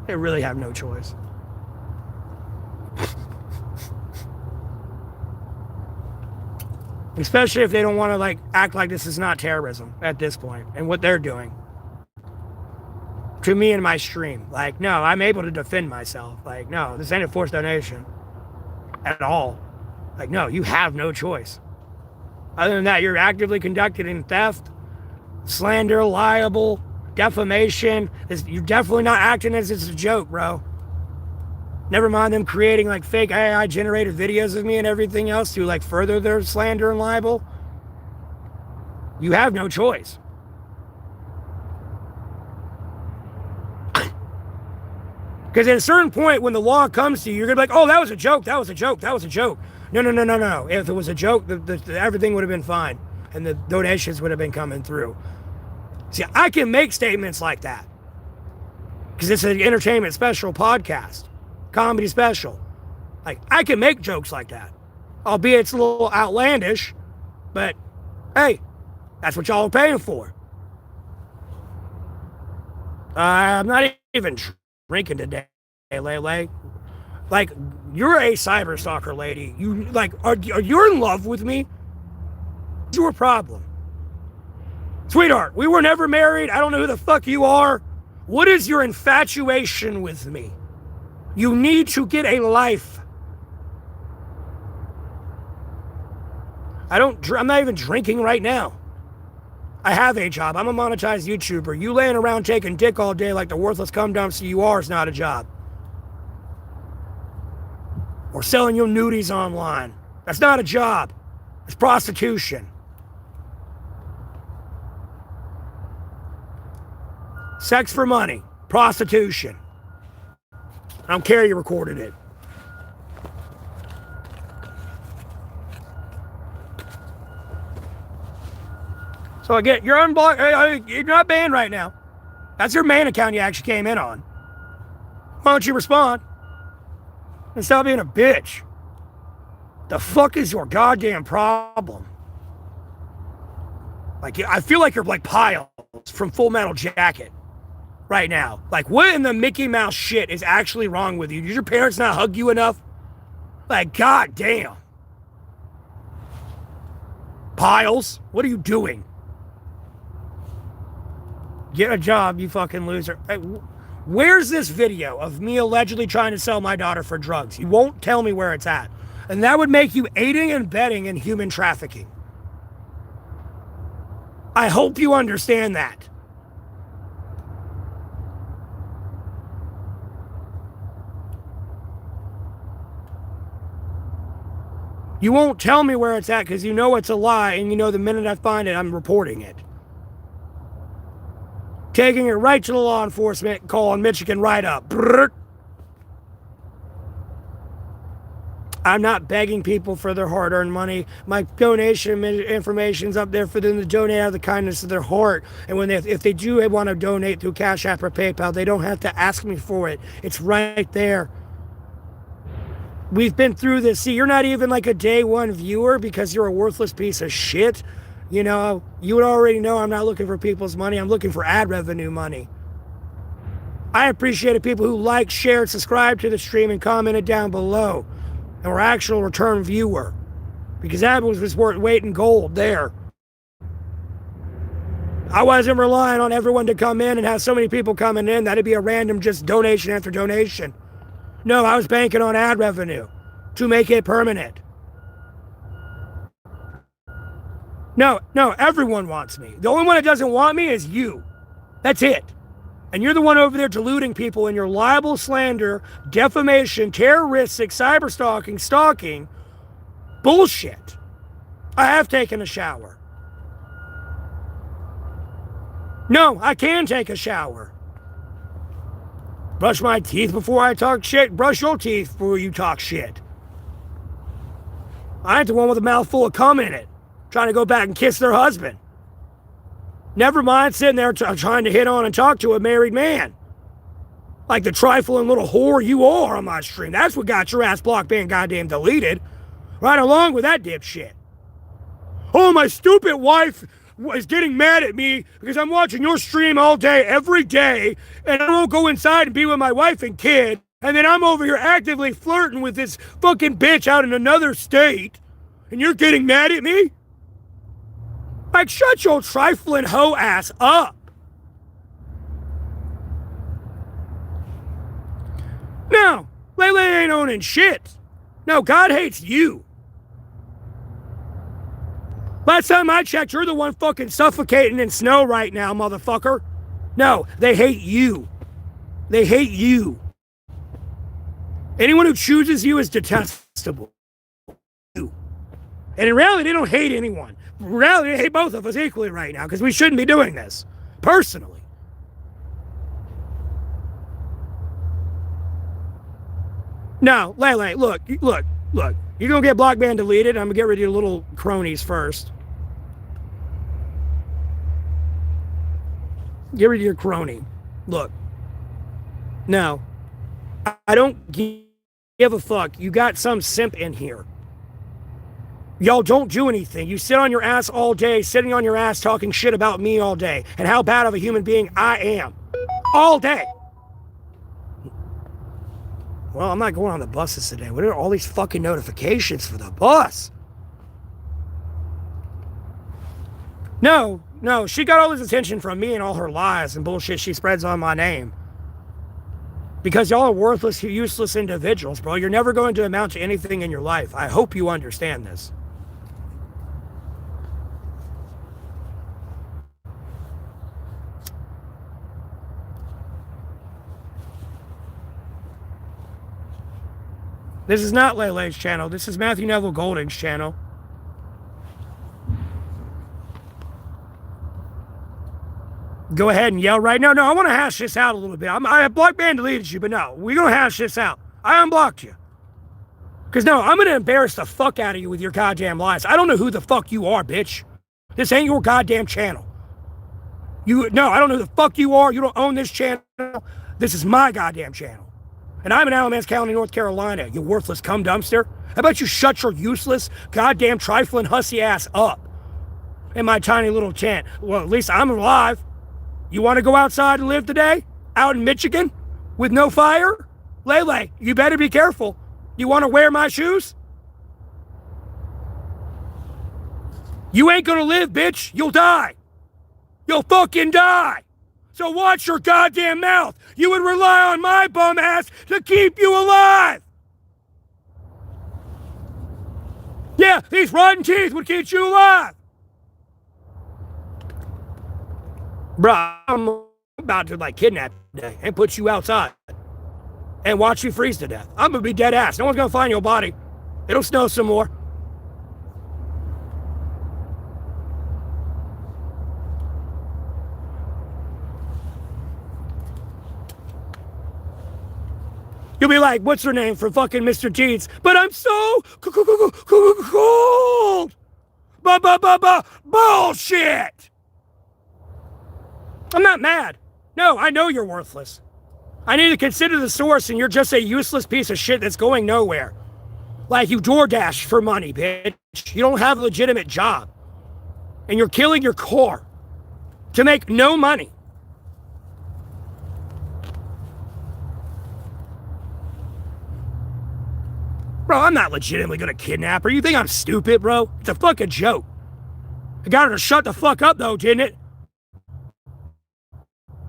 They really have no choice. Especially if they don't want to, like, act like this is not terrorism at this point and what they're doing to me and my stream. Like, no, I'm able to defend myself. Like, no, this ain't a forced donation at all. Like, no, you have no choice. Other than that, you're actively conducting theft, slander, libel, defamation. You're definitely not acting as it's a joke, bro. Never mind them creating like fake AI generated videos of me and everything else to like further their slander and libel. You have no choice. Because at a certain point when the law comes to you, you're gonna be like, oh, that was a joke, that was a joke, that was a joke. No. If it was a joke, everything would have been fine. And the donations would have been coming through. See, I can make statements like that. Because it's an entertainment special podcast. Comedy special. Like, I can make jokes like that. Albeit it's a little outlandish. But, hey, that's what y'all are paying for. I'm not even drinking today, Lele. Like, you're a cyber stalker lady. You, like, are you in love with me? What's your problem? Sweetheart, we were never married. I don't know who the fuck you are. What is your infatuation with me? You need to get a life. I'm not even drinking right now. I have a job. I'm a monetized YouTuber. You laying around taking dick all day like the worthless cum dumpster you are is not a job. Or selling your nudies online. That's not a job. It's prostitution. Sex for money. Prostitution. I don't care you recorded it. So again, you're unblocked. You're not banned right now. That's your main account you actually came in on. Why don't you respond? And stop being a bitch. The fuck is your goddamn problem? Like, I feel like you're like Piles from Full Metal Jacket right now. Like, what in the Mickey Mouse shit is actually wrong with you? Did your parents not hug you enough? Like, goddamn. Piles, what are you doing? Get a job, you fucking loser. Hey, where's this video of me allegedly trying to sell my daughter for drugs? You won't tell me where it's at. And that would make you aiding and abetting in human trafficking. I hope you understand that. You won't tell me where it's at because you know it's a lie, and you know the minute I find it, I'm reporting it. Taking it right to the law enforcement, calling Michigan right up. Brrr. I'm not begging people for their hard-earned money. My donation information's up there for them to donate out of the kindness of their heart. And if they do want to donate through Cash App or PayPal, they don't have to ask me for it. It's right there. We've been through this. See, you're not even like a day one viewer because you're a worthless piece of shit. You know, you would already know I'm not looking for people's money. I'm looking for ad revenue money. I appreciated people who liked, shared, subscribed to the stream, and commented down below. And were actual return viewer. Because that was worth weight in gold there. I wasn't relying on everyone to come in and have so many people coming in. That'd be a random just donation after donation. No, I was banking on ad revenue to make it permanent. No, everyone wants me. The only one that doesn't want me is you. That's it. And you're the one over there deluding people in your libel, slander, defamation, terroristic, cyberstalking, stalking bullshit. I have taken a shower. No, I can take a shower. Brush my teeth before I talk shit. Brush your teeth before you talk shit. I ain't the one with a mouthful of cum in it, trying to go back and kiss their husband. Never mind sitting there trying to hit on and talk to a married man. Like the trifling little whore you are on my stream. That's what got your ass blocked being goddamn deleted. Right along with that dipshit. Oh, my stupid wife is getting mad at me because I'm watching your stream all day, every day, and I won't go inside and be with my wife and kid, and then I'm over here actively flirting with this fucking bitch out in another state, and you're getting mad at me? Like, shut your trifling hoe ass up. No, Lele ain't owning shit. No, God hates you. Last time I checked, you're the one fucking suffocating in snow right now, motherfucker. No, they hate you. They hate you. Anyone who chooses you is detestable. And in reality, they don't hate anyone. In reality, they hate both of us equally right now because we shouldn't be doing this. Personally. No, Lele, look. You're going to get block ban deleted. I'm going to get rid of your little cronies first. Get rid of your crony. Look. No. I don't give a fuck. You got some simp in here. Y'all don't do anything. You sit on your ass all day, sitting on your ass talking shit about me all day, and how bad of a human being I am. All day. Well, I'm not going on the buses today. What are all these fucking notifications for the bus? No, she got all this attention from me and all her lies and bullshit she spreads on my name. Because y'all are worthless, useless individuals, bro. You're never going to amount to anything in your life. I hope you understand this. This is not Lele's channel. This is Matthew Neville Golding's channel. Go ahead and yell right now. No, I want to hash this out a little bit. I have block ban deleted you, but no, we're going to hash this out. I unblocked you. Because no, I'm going to embarrass the fuck out of you with your goddamn lies. I don't know who the fuck you are, bitch. This ain't your goddamn channel. No, I don't know who the fuck you are. You don't own this channel. This is my goddamn channel. And I'm in Alamance County, North Carolina, you worthless cum dumpster. How about you shut your useless, goddamn trifling hussy ass up in my tiny little tent? Well, at least I'm alive. You want to go outside and live today? Out in Michigan? With no fire? Lele, you better be careful. You want to wear my shoes? You ain't gonna live, bitch. You'll die. You'll fucking die. So watch your goddamn mouth. You would rely on my bum ass to keep you alive. Yeah, these rotten teeth would keep you alive. Bruh, I'm about to kidnap you today and put you outside and watch you freeze to death. I'm gonna be dead ass. No one's gonna find your body. It'll snow some more. You'll be like, what's her name for fucking Mr. Deeds? But I'm so cold. Bullshit. I'm not mad. No, I know you're worthless. I need to consider the source, and you're just a useless piece of shit that's going nowhere. Like you DoorDash for money, bitch. You don't have a legitimate job. And you're killing your core to make no money. Bro, I'm not legitimately gonna kidnap her. You think I'm stupid, bro? It's a fucking joke. I got her to shut the fuck up, though, didn't it?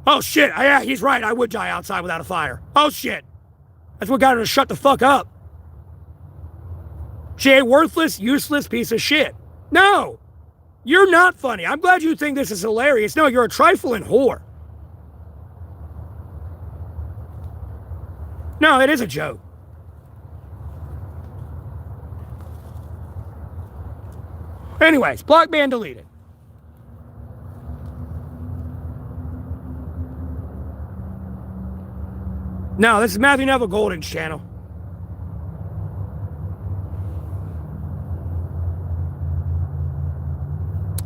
Oh, shit. Yeah, he's right. I would die outside without a fire. Oh, shit. That's what got her to shut the fuck up. She a worthless, useless piece of shit. No. You're not funny. I'm glad you think this is hilarious. No, you're a trifling whore. No, it is a joke. Anyways, block, ban, deleted. No, this is Matthew Neville Golding's channel.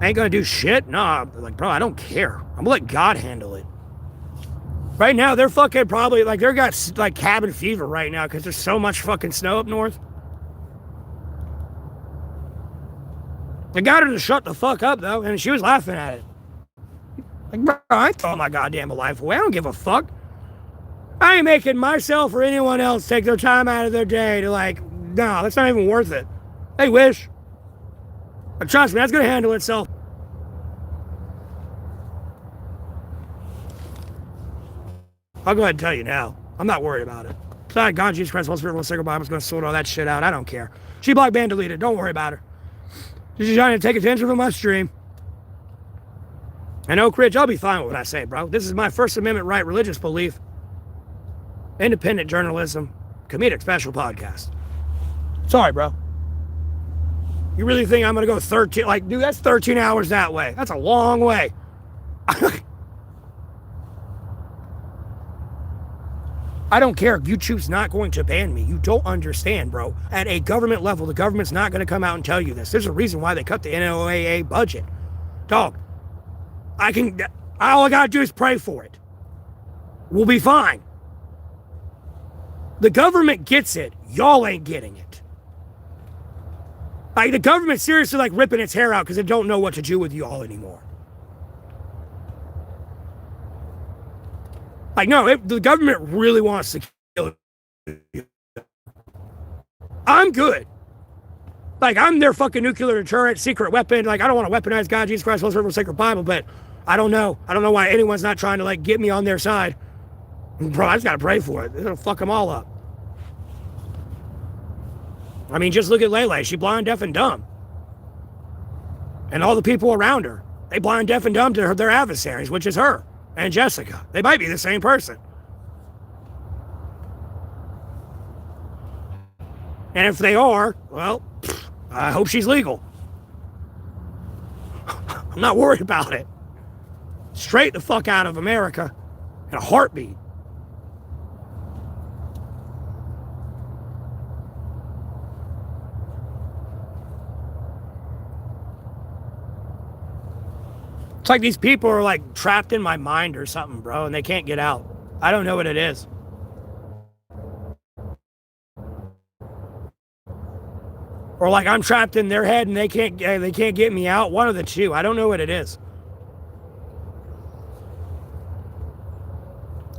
Ain't gonna do shit? Nah, like, bro, I don't care. I'm gonna let God handle it. Right now, they're fucking probably, like, they're got, like, cabin fever right now because there's so much fucking snow up north. I got her to shut the fuck up, though, and she was laughing at it. Like, bro, I throw my goddamn life away. I don't give a fuck. I ain't making myself or anyone else take their time out of their day to, like, no, that's not even worth it. They wish. But trust me, that's going to handle itself. I'll go ahead and tell you now. I'm not worried about it. Besides, God, Jesus Christ, Holy Spirit, one sacred Bible is going to sort all that shit out. I don't care. She blocked, banned, deleted. Don't worry about her. She's trying to take attention from my stream. And Oak Ridge, I'll be fine with what I say, bro. This is my First Amendment right religious belief. Independent journalism. Comedic special podcast. Sorry, bro. You really think I'm going to go 13? Like, dude, that's 13 hours that way. That's a long way. I don't care if YouTube's not going to ban me. You don't understand, bro. At a government level, the government's not going to come out and tell you this. There's a reason why they cut the NOAA budget. Dog, all I got to do is pray for it. We'll be fine. The government gets it. Y'all ain't getting it. Like, the government's seriously, like, ripping its hair out because they don't know what to do with y'all anymore. Like, no, the government really wants to kill you. I'm good. Like, I'm their fucking nuclear deterrent, secret weapon. Like, I don't want to weaponize God, Jesus Christ, Holy Spirit, sacred Bible, but I don't know. I don't know why anyone's not trying to, like, get me on their side. Bro, I just got to pray for it. It'll fuck them all up. I mean, just look at Lele. She blind, deaf, and dumb. And all the people around her. They blind, deaf, and dumb to their adversaries, which is her and Jessica. They might be the same person. And if they are, well, I hope she's legal. I'm not worried about it. Straight the fuck out of America in a heartbeat. It's like these people are like trapped in my mind or something, bro, and they can't get out. I don't know what it is. Or like I'm trapped in their head and they can't get me out. One of the two. I don't know what it is.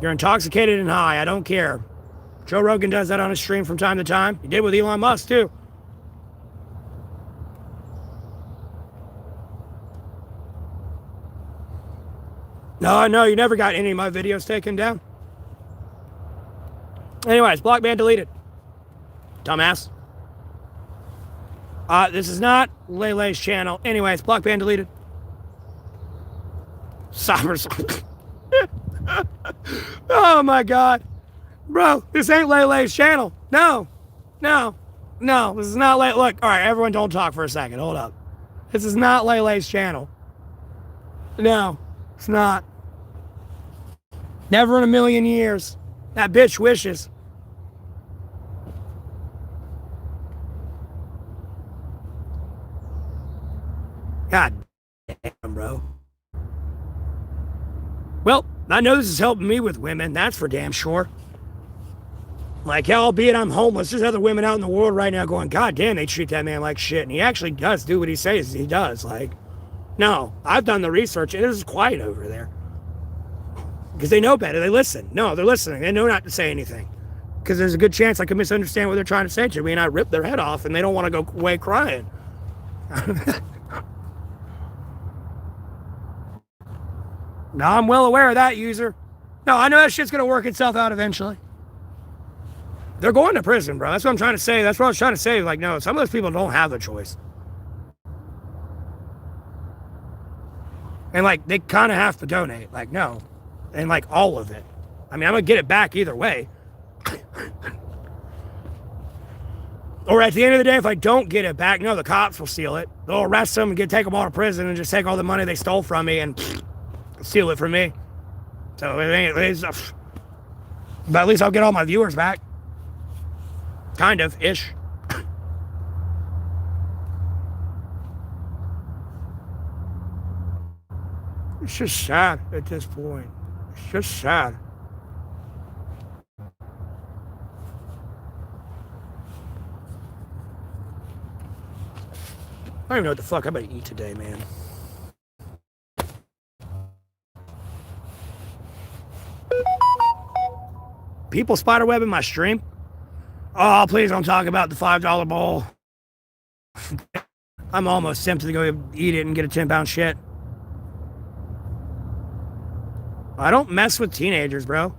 You're intoxicated and high. I don't care. Joe Rogan does that on his stream from time to time. He did with Elon Musk too. No, you never got any of my videos taken down. Anyways, block, ban, deleted. Dumbass. This is not Lele's channel. Anyways, block, ban, deleted. Cyber. Oh my God. Bro, this ain't Lele's channel. No. This is not Lele. Look, all right, everyone don't talk for a second. Hold up. This is not Lele's channel. No, it's not. Never in a million years. That bitch wishes. God damn, bro. Well, I know this is helping me with women. That's for damn sure. Like, hell, albeit I'm homeless, there's other women out in the world right now going, God damn, they treat that man like shit. And he actually does do what he says he does. Like, no, I've done the research. It is quiet over there. Because they know better. They listen. No, they're listening. They know not to say anything. Because there's a good chance I could misunderstand what they're trying to say to me and I rip their head off and they don't want to go away crying. No, I'm well aware of that, user. No, I know that shit's going to work itself out eventually. They're going to prison, bro. That's what I'm trying to say. That's what I was trying to say. Like, no, some of those people don't have the choice. And, like, they kind of have to donate. Like, no. And, like, all of it. I mean, I'm going to get it back either way. Or at the end of the day, if I don't get it back, no, the cops will steal it. They'll arrest them and take them all to prison and just take all the money they stole from me and steal it from me. So, but at least I'll get all my viewers back. Kind of, ish. It's just sad at this point. It's just sad. I don't even know what the fuck I'm gonna eat today, man. People spiderwebbing my stream? Oh, please don't talk about the $5 bowl. I'm almost tempted to go eat it and get a 10-pound shit. I don't mess with teenagers, bro.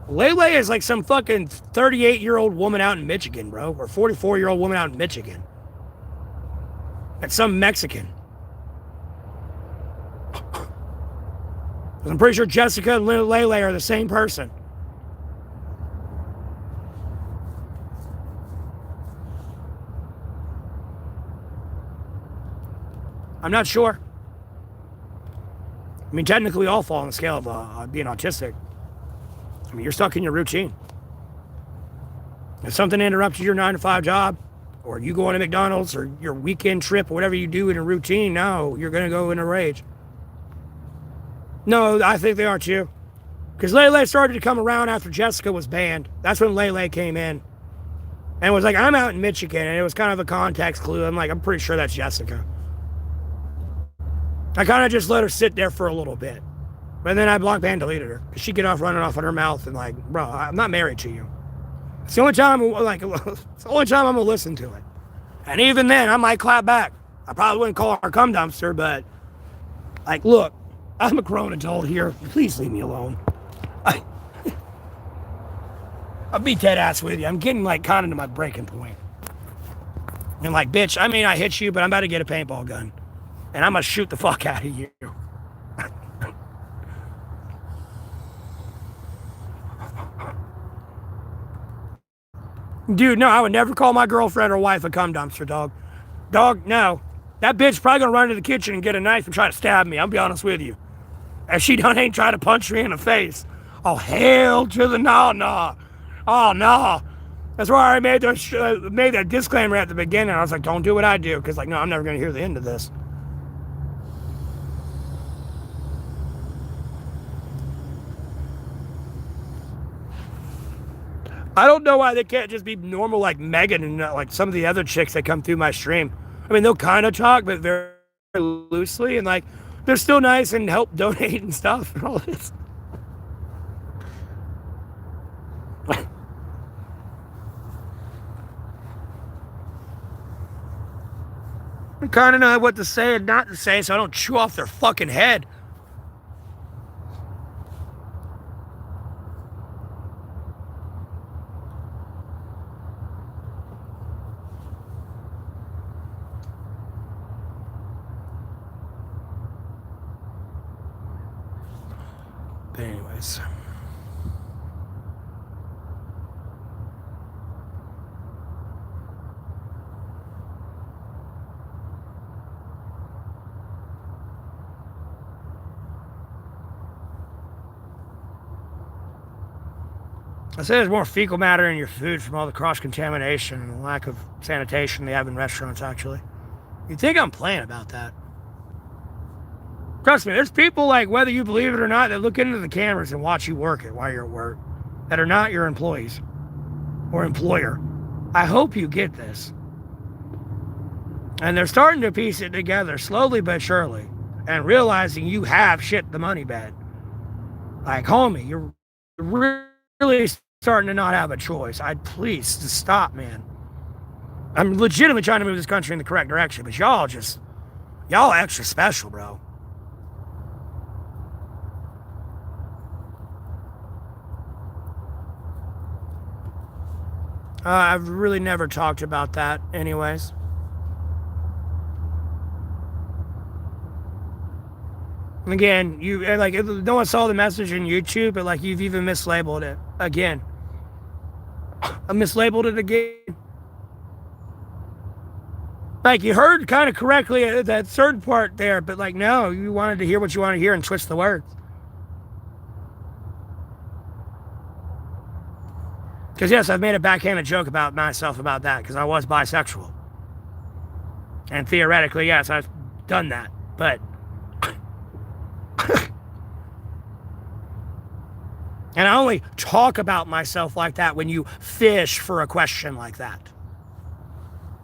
Lele is like some fucking 38-year-old woman out in Michigan, bro. Or 44-year-old woman out in Michigan. That's some Mexican. I'm pretty sure Jessica and Lele are the same person. I'm not sure. I mean, technically, we all fall on the scale of being autistic. I mean, you're stuck in your routine. If something interrupts your 9-to-5 job, or you go on a McDonald's, or your weekend trip, or whatever you do in a routine, no, you're going to go in a rage. No, I think they are too. Because Lele started to come around after Jessica was banned. That's when Lele came in. And was like, I'm out in Michigan, and it was kind of a context clue. I'm like, I'm pretty sure that's Jessica. I kind of just let her sit there for a little bit. But then I block banned deleted her. Because she'd get off running off on her mouth and like, bro, I'm not married to you. It's the only time it's the only time I'm gonna listen to it. And even then, I might clap back. I probably wouldn't call her a cum dumpster, but like, look, I'm a grown adult here. Please leave me alone. I'll be dead ass with you. I'm getting like kind of to my breaking point. And like, bitch, I mean, I hit you, but I'm about to get a paintball gun. And I'm gonna shoot the fuck out of you. Dude, no, I would never call my girlfriend or wife a cum dumpster, dog. Dog, no. That bitch probably gonna run into the kitchen and get a knife and try to stab me. I'll be honest with you. And she done ain't trying to punch me in the face. Oh, hell to the no. Oh, no. That's why I made that disclaimer at the beginning. I was like, don't do what I do. Because, like, no, I'm never gonna hear the end of this. I don't know why they can't just be normal like Megan and like some of the other chicks that come through my stream. I mean, they'll kind of talk, but very loosely, and like they're still nice and help donate and stuff and all this. I kind of know what to say and not to say, so I don't chew off their fucking head. But anyways. I say there's more fecal matter in your food from all the cross-contamination and the lack of sanitation they have in restaurants, actually. You'd think I'm playing about that. Trust me, there's people, like, whether you believe it or not, that look into the cameras and watch you work it while you're at work, that are not your employees or employer. I hope you get this. And they're starting to piece it together slowly but surely and realizing you have shit the money bed. Like, homie, you're really starting to not have a choice. I'd please stop, man. I'm legitimately trying to move this country in the correct direction, but y'all extra special, bro. I've really never talked about that anyways. And again, you like, no one saw the message in YouTube, but like, you've even mislabeled it again. I mislabeled it again. Like, you heard kind of correctly that third part there, but like, no, you wanted to hear what you want to hear and twist the words. Because yes, I've made a backhanded joke about myself about that, because I was bisexual. And theoretically, yes, I've done that. But and I only talk about myself like that when you fish for a question like that.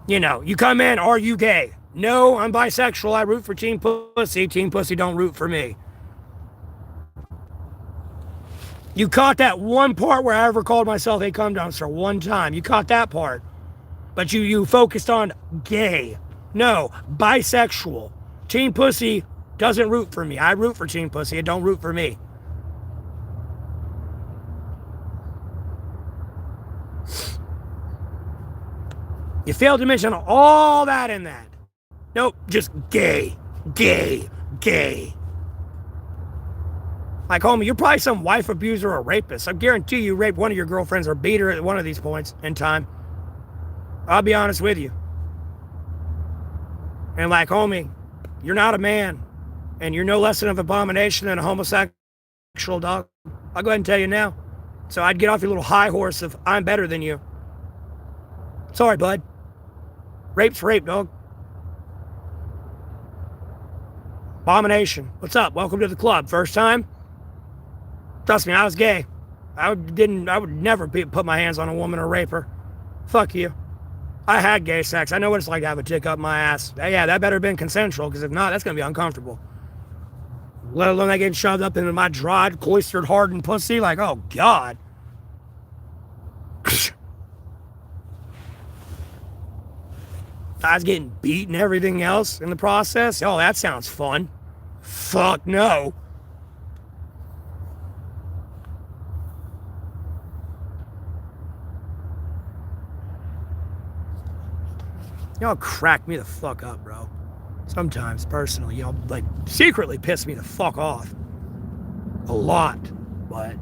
You know, you come in, are you gay? No, I'm bisexual. I root for Team Pussy. Team Pussy don't root for me. You caught that one part where I ever called myself a cum dumpster one time. You caught that part. But you focused on gay. No, bisexual. Team Pussy doesn't root for me. I root for Team Pussy. It don't root for me. You failed to mention all that in that. Nope, just gay, gay, gay. Like, homie, you're probably some wife abuser or rapist. I guarantee you raped one of your girlfriends or beat her at one of these points in time. I'll be honest with you. And like, homie, you're not a man. And you're no less of an abomination than a homosexual dog. I'll go ahead and tell you now. So I'd get off your little high horse of I'm better than you. Sorry, bud. Rape's rape, dog. Abomination. What's up? Welcome to the club. First time? Trust me, I was gay. I would never put my hands on a woman or rape her. Fuck you. I had gay sex. I know what it's like to have a dick up my ass. Yeah, that better have been consensual, because if not, that's going to be uncomfortable. Let alone that getting shoved up into my dried, cloistered, hardened pussy. Like, oh, God. I was getting beat and everything else in the process. Oh, that sounds fun. Fuck no. Y'all crack me the fuck up, bro. Sometimes, personally, y'all, like, secretly piss me the fuck off. A lot, but...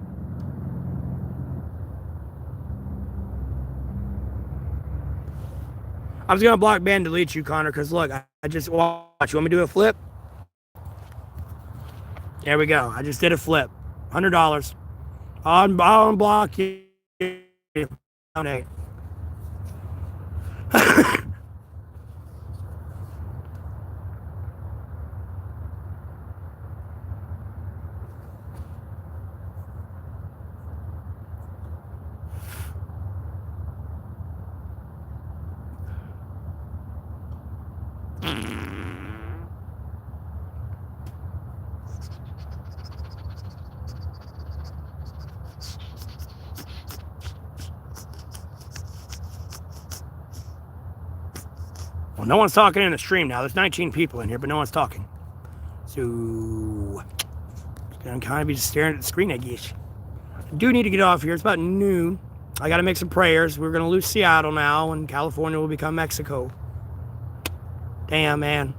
I was gonna block, ban, delete you, Connor, because look, I just watch. You want me to do a flip? There we go. I just did a flip. $100. I'll unblock you. Donate. Well, no one's talking in the stream now. There's 19 people in here, but no one's talking. So, I'm kind of be just staring at the screen, I guess. I do need to get off here. It's about noon. I got to make some prayers. We're going to lose Seattle now, and California will become Mexico. Damn, man.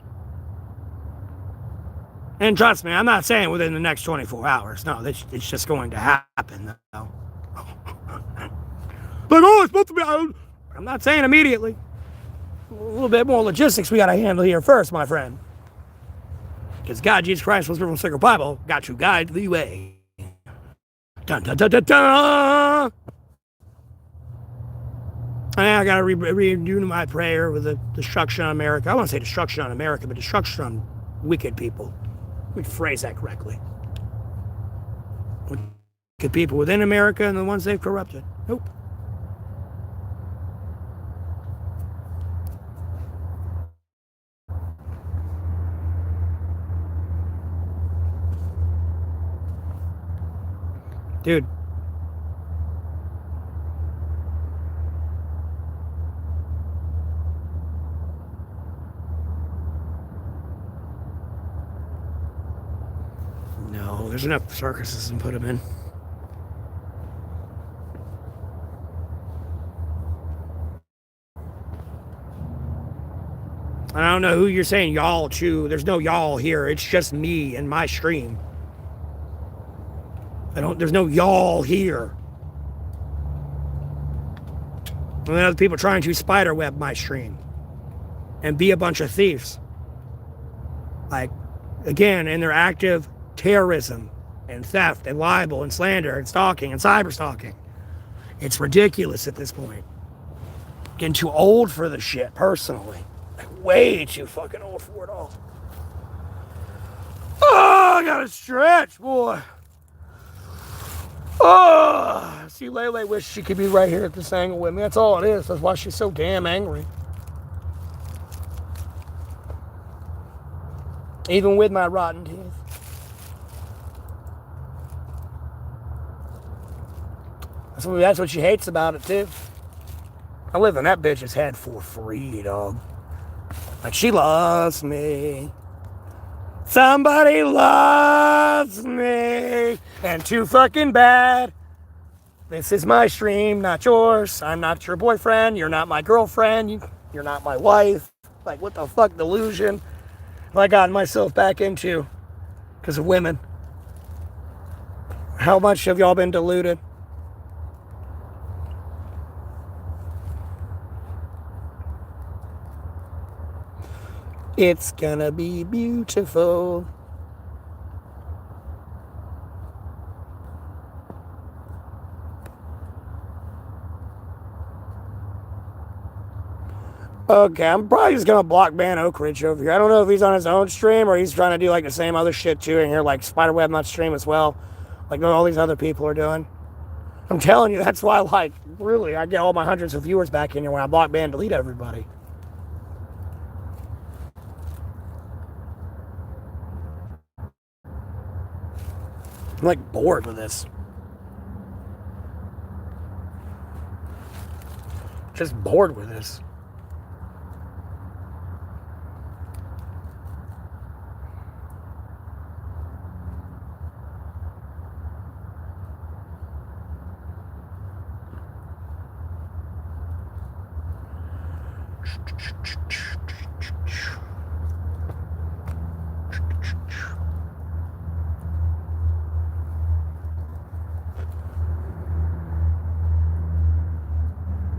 And trust me, I'm not saying within the next 24 hours. No, it's just going to happen, though. Like, oh, it's supposed to be... I'm not saying immediately. A little bit more logistics we got to handle here first, my friend. Because God, Jesus Christ, was from Sacred Bible, got to guide the way. Dun, dun, dun, dun, dun. I got to redo my prayer with the destruction on America. I want to say destruction on America, but destruction on wicked people. Let me phrase that correctly. Look at people within America and the ones they've corrupted. Nope. Dude. No, there's enough circuses to put them in. I don't know who you're saying y'all to. There's no y'all here. It's just me and my stream. There's no y'all here. And then other people trying to spiderweb my stream and be a bunch of thieves. Like, again, in their active terrorism and theft and libel and slander and stalking and cyber stalking. It's ridiculous at this point. Getting too old for the shit, personally. Like, way too fucking old for it all. Oh, I gotta stretch, boy. Oh, see, Lele wishes she could be right here at this angle with me. That's all it is. That's why she's so damn angry. Even with my rotten teeth. That's what she hates about it, too. I live in that bitch's head for free, dog. Like, she loves me. Somebody loves me. And too fucking bad. This is my stream, not yours. I'm not your boyfriend. You're not my girlfriend. You're not my wife. Like, what the fuck delusion have I gotten myself back into because of women? How much have y'all been deluded? It's gonna be beautiful. Okay, I'm probably just gonna block ban Oak Ridge over here. I don't know if he's on his own stream or he's trying to do like the same other shit too in here, like Spiderweb not stream as well, like all these other people are doing. I'm telling you, that's why, like, really, I get all my hundreds of viewers back in here when I block ban delete everybody. I'm like bored with this. Just bored with this.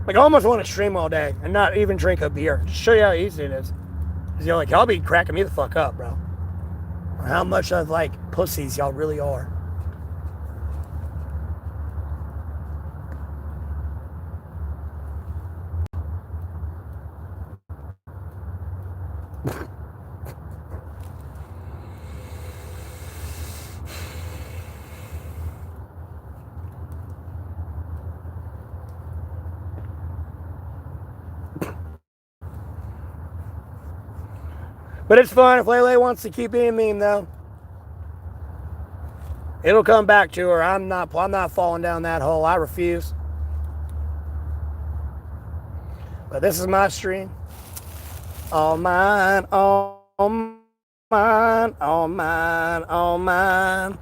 Like, I almost want to stream all day and not even drink a beer. Just show you how easy it is. Because you're like, y'all be cracking me the fuck up, bro. How much of, like, pussies y'all really are. But it's fun if Lele wants to keep being mean, though. It'll come back to her. I'm not falling down that hole. I refuse. But this is my stream. All mine, all mine, all mine, all mine.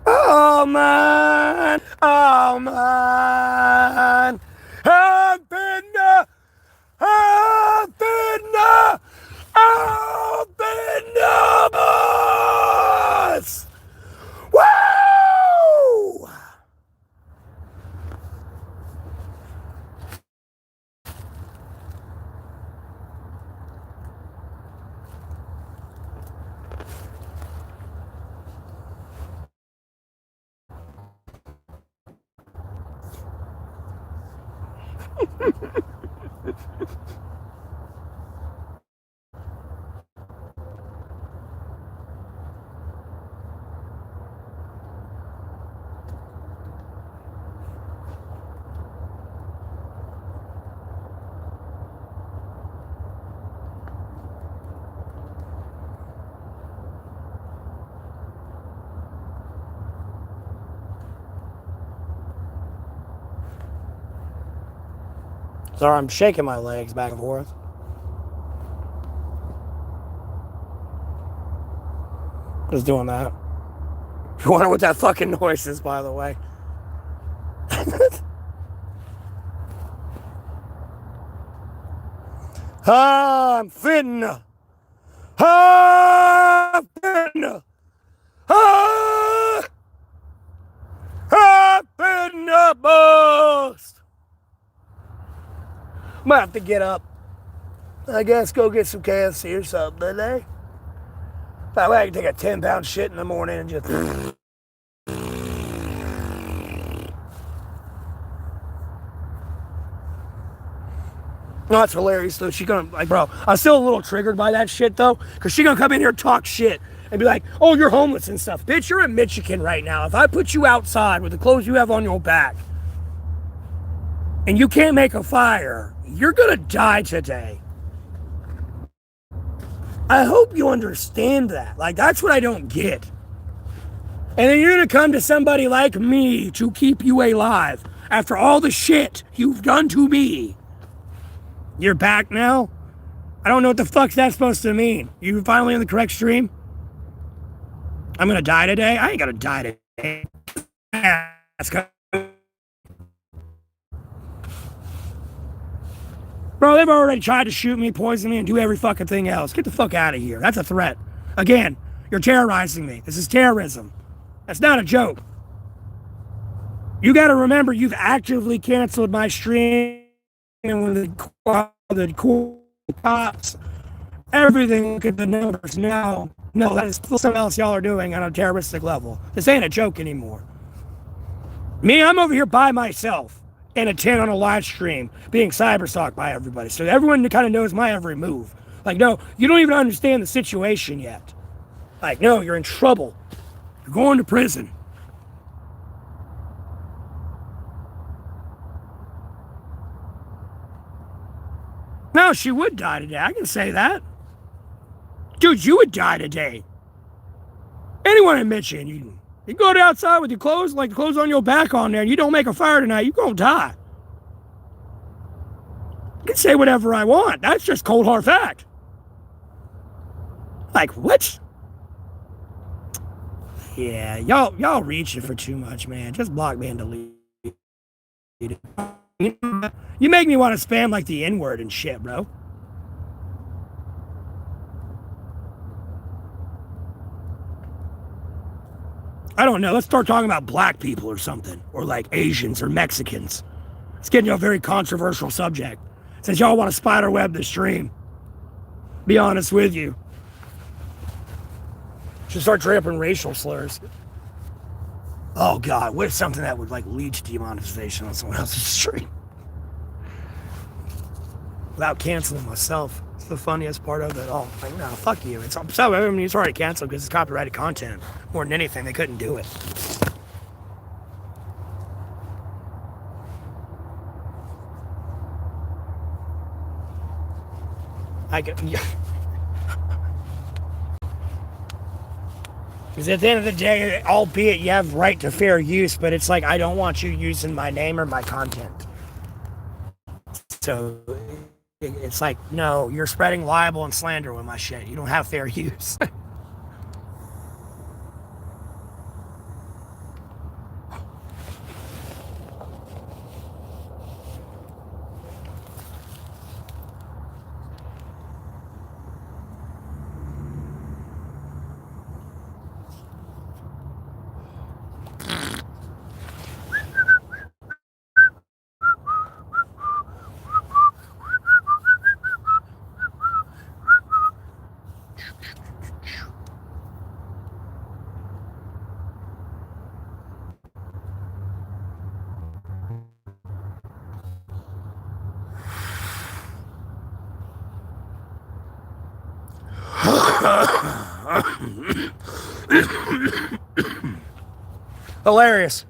All mine, all mine. I've been us. Woo! Sorry, I'm shaking my legs back and forth. Just doing that. You wonder what that fucking noise is, by the way. I'm finna. I'm finna. I'm finna bust. Might have to get up. I guess go get some KFC or something today. That way I can take a 10-pound shit in the morning and just... No, that's hilarious, though. She gonna, like, bro, I'm still a little triggered by that shit, though, because she gonna come in here and talk shit and be like, oh, you're homeless and stuff. Bitch, you're in Michigan right now. If I put you outside with the clothes you have on your back and you can't make a fire, you're gonna die today. I hope you understand that. Like, that's what I don't get. And then you're gonna come to somebody like me to keep you alive after all the shit you've done to me. You're back now? I don't know what the fuck's that supposed to mean. You finally on the correct stream? I'm gonna die today? I ain't gonna die today. Bro, they've already tried to shoot me, poison me, and do every fucking thing else. Get the fuck out of here. That's a threat. Again, you're terrorizing me. This is terrorism. That's not a joke. You gotta remember, you've actively canceled my stream and when the cops, everything, look at the numbers now. No, that is something else y'all are doing on a terroristic level. This ain't a joke anymore. Me, I'm over here by myself in a tent on a live stream being cyberstalked by everybody. So everyone kind of knows my every move. Like, no, you don't even understand the situation yet. Like, no, you're in trouble. You're going to prison. No, she would die today. I can say that. Dude, you would die today. Anyone in Michigan, you go outside with your clothes, like clothes on your back on there, and you don't make a fire tonight, you're going to die. I can say whatever I want. That's just cold hard fact. Like, what? Yeah, y'all reaching for too much, man. Just block me and delete it. You make me want to spam like the N-word and shit, bro. I don't know. Let's start talking about black people or something. Or like Asians or Mexicans. It's getting a very controversial subject. Since y'all want to spiderweb the stream. Be honest with you. Should start tramping racial slurs. Oh God, what's something that would like lead to demonetization on someone else's stream? Without canceling myself. It's the funniest part of it all. Like, no, fuck you. It's already canceled because it's copyrighted content. More than anything, they couldn't do it. Because at the end of the day, albeit you have right to fair use, but it's like, I don't want you using my name or my content. So it's like, no, you're spreading libel and slander with my shit. You don't have fair use. Hilarious.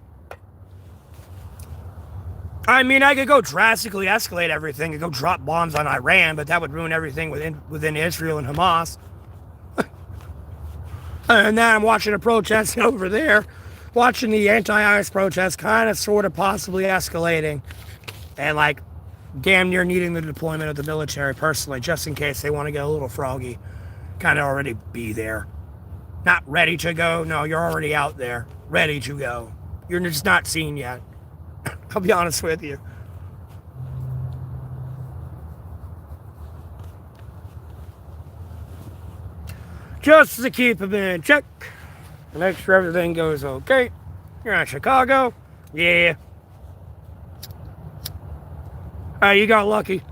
I mean, I could go drastically escalate everything and go drop bombs on Iran, but that would ruin everything within Israel and Hamas. And now I'm watching a protest over there, watching the anti-IS protest kind of sort of possibly escalating. And like, damn near needing the deployment of the military personally, just in case they want to get a little froggy. Kind of already be there. Not ready to go. No, you're already out there. Ready to go. You're just not seen yet. I'll be honest with you. Just to keep them in check. And make sure everything goes okay. You're in Chicago. Yeah. You got lucky.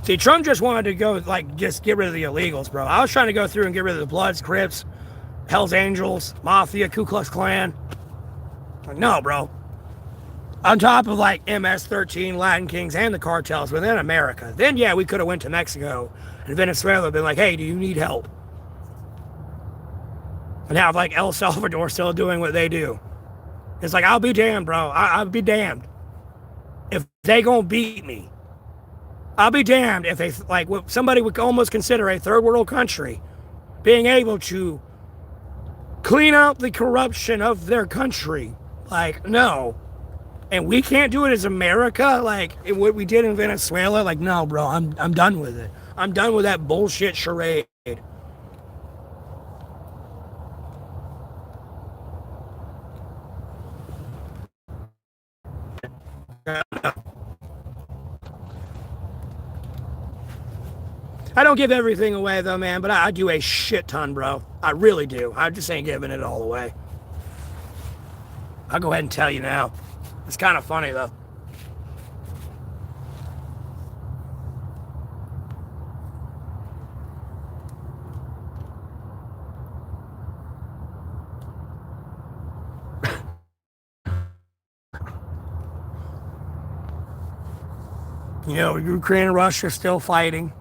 See, Trump just wanted to go, like, just get rid of the illegals, bro. I was trying to go through and get rid of the Bloods, Crips, Hells Angels, Mafia, Ku Klux Klan. Like, no, bro. On top of, like, MS-13, Latin Kings, and the cartels within America. Then, yeah, we could have went to Mexico and Venezuela and been like, hey, do you need help? And have, like, El Salvador still doing what they do. It's like, I'll be damned, bro. I'll be damned. If they gonna beat me. I'll be damned if they, like, what somebody would almost consider a third world country being able to clean out the corruption of their country. Like, no. And we can't do it as America, like what we did in Venezuela. Like, no, bro, I'm done with it. I'm done with that bullshit charade. I don't give everything away, though, man, but I do a shit ton, bro. I really do. I just ain't giving it all away. I'll go ahead and tell you now. It's kind of funny, though. You know, Ukraine and Russia are still fighting.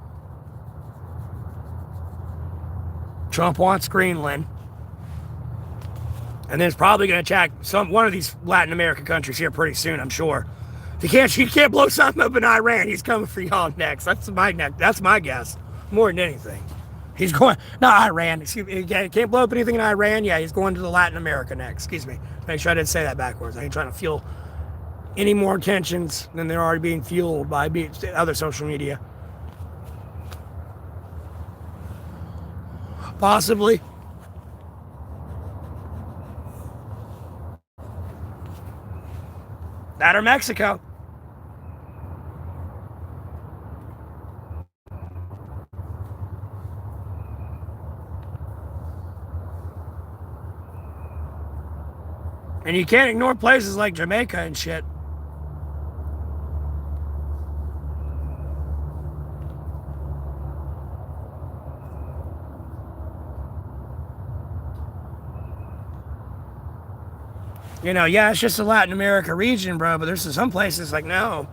Trump wants Greenland. And then it's probably going to attack one of these Latin American countries here pretty soon, I'm sure. If he can't blow something up in Iran, he's coming for y'all next. That's my guess. More than anything. He's going, not Iran. Excuse me, he can't blow up anything in Iran. Yeah, he's going to the Latin America next. Excuse me. Make sure I didn't say that backwards. I ain't trying to fuel any more tensions than they're already being fueled by other social media. Possibly. That or Mexico. And you can't ignore places like Jamaica and shit. You know, yeah, it's just a Latin America region, bro, but there's some places like, no,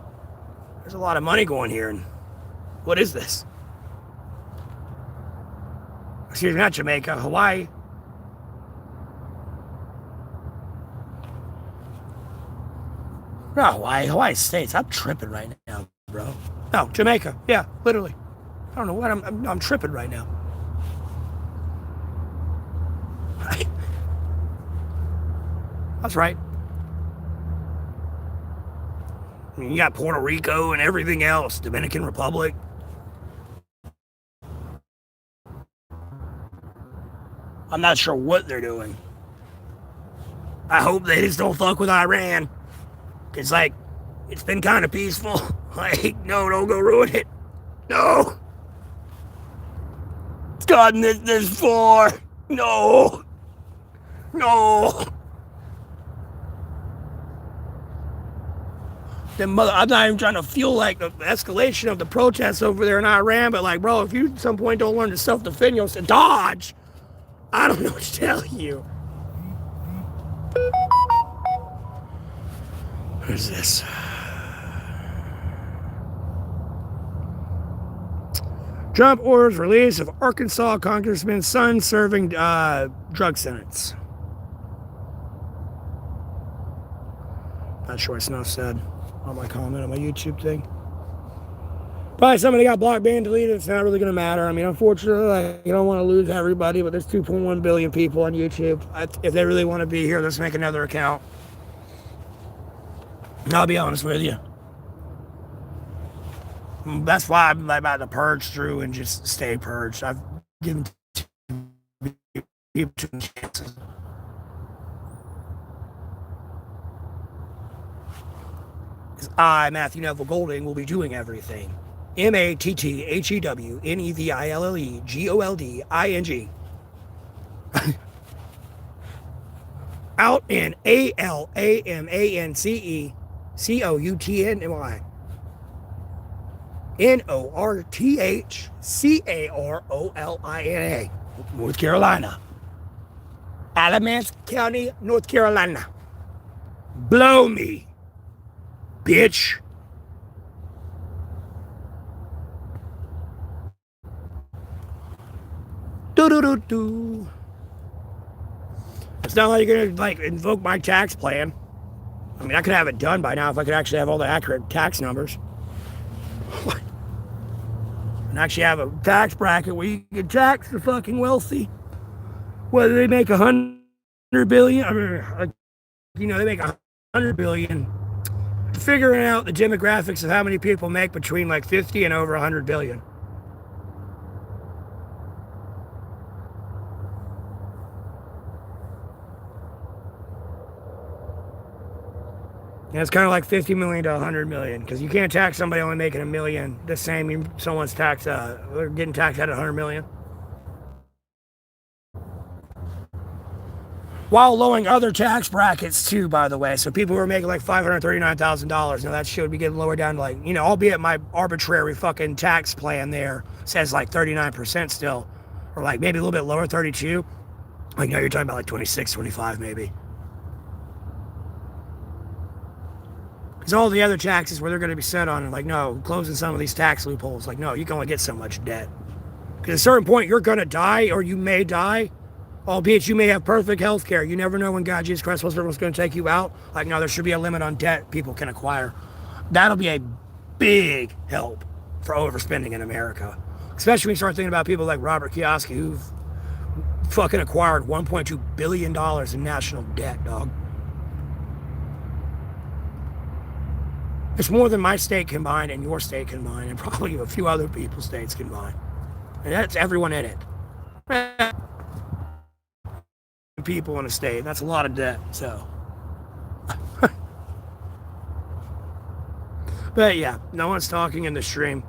there's a lot of money going here, and what is this? Excuse me, not Jamaica, Hawaii. No, Hawaii States. I'm tripping right now, bro. No, Jamaica. Yeah, literally. I don't know what I'm tripping right now. That's right. I mean, you got Puerto Rico and everything else. Dominican Republic. I'm not sure what they're doing. I hope they just don't fuck with Iran. It's like, it's been kind of peaceful. Like, no, don't go ruin it. No. It's gotten this far. No. No. I'm not even trying to fuel like the escalation of the protests over there in Iran, but like, bro, if you at some point don't learn to self-defend yourself, dodge. I don't know what to tell you. What is this? Trump orders release of Arkansas Congressman's son serving drug sentence. Not sure what Snuff said on my comment on my YouTube thing. Probably somebody got blocked, banned, deleted. It's not really going to matter. I mean, unfortunately, like, you don't want to lose everybody, but there's 2.1 billion people on YouTube. If they really want to be here, let's make another account. I'll be honest with you. That's why I'm like about to purge through and just stay purged. I've given people 2 chances. I, Matthew Neville Golding, will be doing everything. MatthewNevilleGolding. Out in ALAMANCECOUTNY. NORTHCAROLINA. North Carolina. Alamance County, North Carolina. Blow me, bitch. Do. It's not like you're gonna like invoke my tax plan. I mean, I could have it done by now if I could actually have all the accurate tax numbers. And actually have a tax bracket where you can tax the fucking wealthy, whether they make 100 billion, or, they make 100 billion. Figuring out the demographics of how many people make between like 50 and over 100 billion. And it's kind of like 50 million to 100 million, because you can't tax somebody only making $1 million the same someone's tax. They're getting taxed at 100 million. While lowering other tax brackets too, by the way. So people who are making like $539,000, now that shit would be getting lowered down to like, albeit my arbitrary fucking tax plan there says like 39% still, or like maybe a little bit lower, 32. Like now you're talking about like 26, 25 maybe. Because all the other taxes where they're going to be set on, like, no, closing some of these tax loopholes, like, no, you can only get so much debt. Because at a certain point, you're going to die, or you may die, albeit you may have perfect health care. You never know when God, Jesus Christ, was going to take you out. Like, no, there should be a limit on debt people can acquire. That'll be a big help for overspending in America. Especially when you start thinking about people like Robert Kiyosaki, who've fucking acquired $1.2 billion in national debt, dog. It's more than my state combined and your state combined, and probably a few other people's states combined. And that's everyone in it. People in a state. That's a lot of debt, so. But yeah, no one's talking in the stream.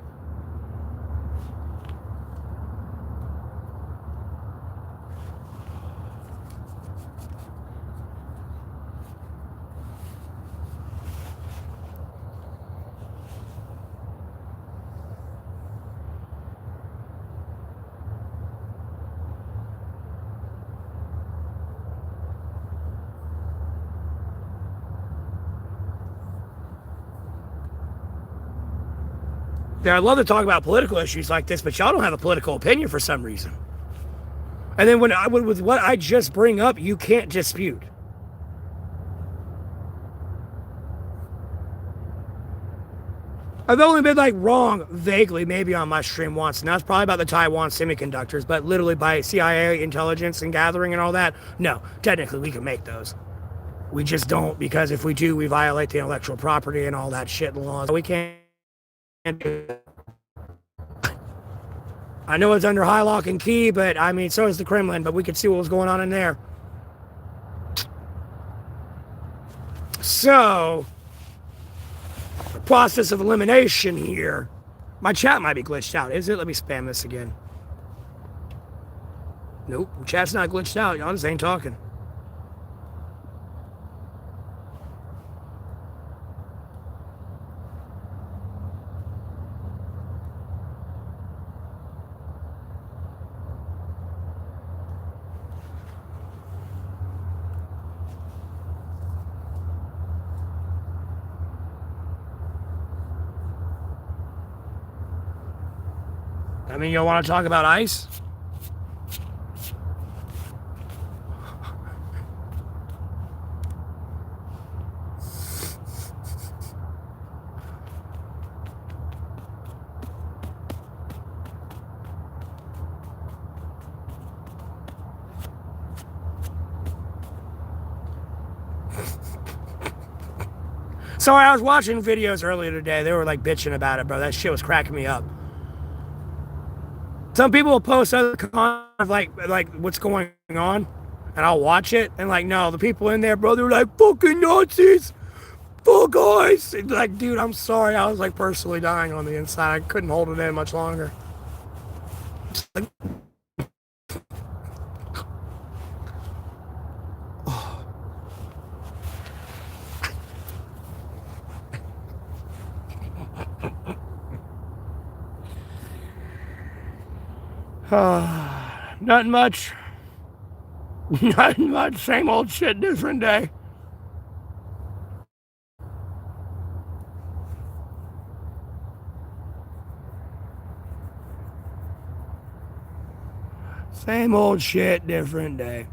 Yeah, I'd love to talk about political issues like this, but y'all don't have a political opinion for some reason. And then with what I just bring up, you can't dispute. I've only been like wrong vaguely, maybe on my stream once, and that's probably about the Taiwan semiconductors, but literally by CIA intelligence and gathering and all that, no, technically we can make those. We just don't, because if we do, we violate the intellectual property and all that shit and laws. We can't. I know it's under high lock and key, but I mean, so is the Kremlin, but we could see what was going on in there. So, the process of elimination here. My chat might be glitched out, is it? Let me spam this again. Nope, chat's not glitched out. Y'all just ain't talking. I mean, you want to talk about ICE? So I was watching videos earlier today. They were like bitching about it, bro. That shit was cracking me up. Some people will post other content of like what's going on, and I'll watch it, and like, no, the people in there, bro, they're like fucking Nazis, fuck guys. Like, dude, I'm sorry. I was like personally dying on the inside. I couldn't hold it in much longer. Like, nothing much. Nothing much. Same old shit, different day. Same old shit, different day.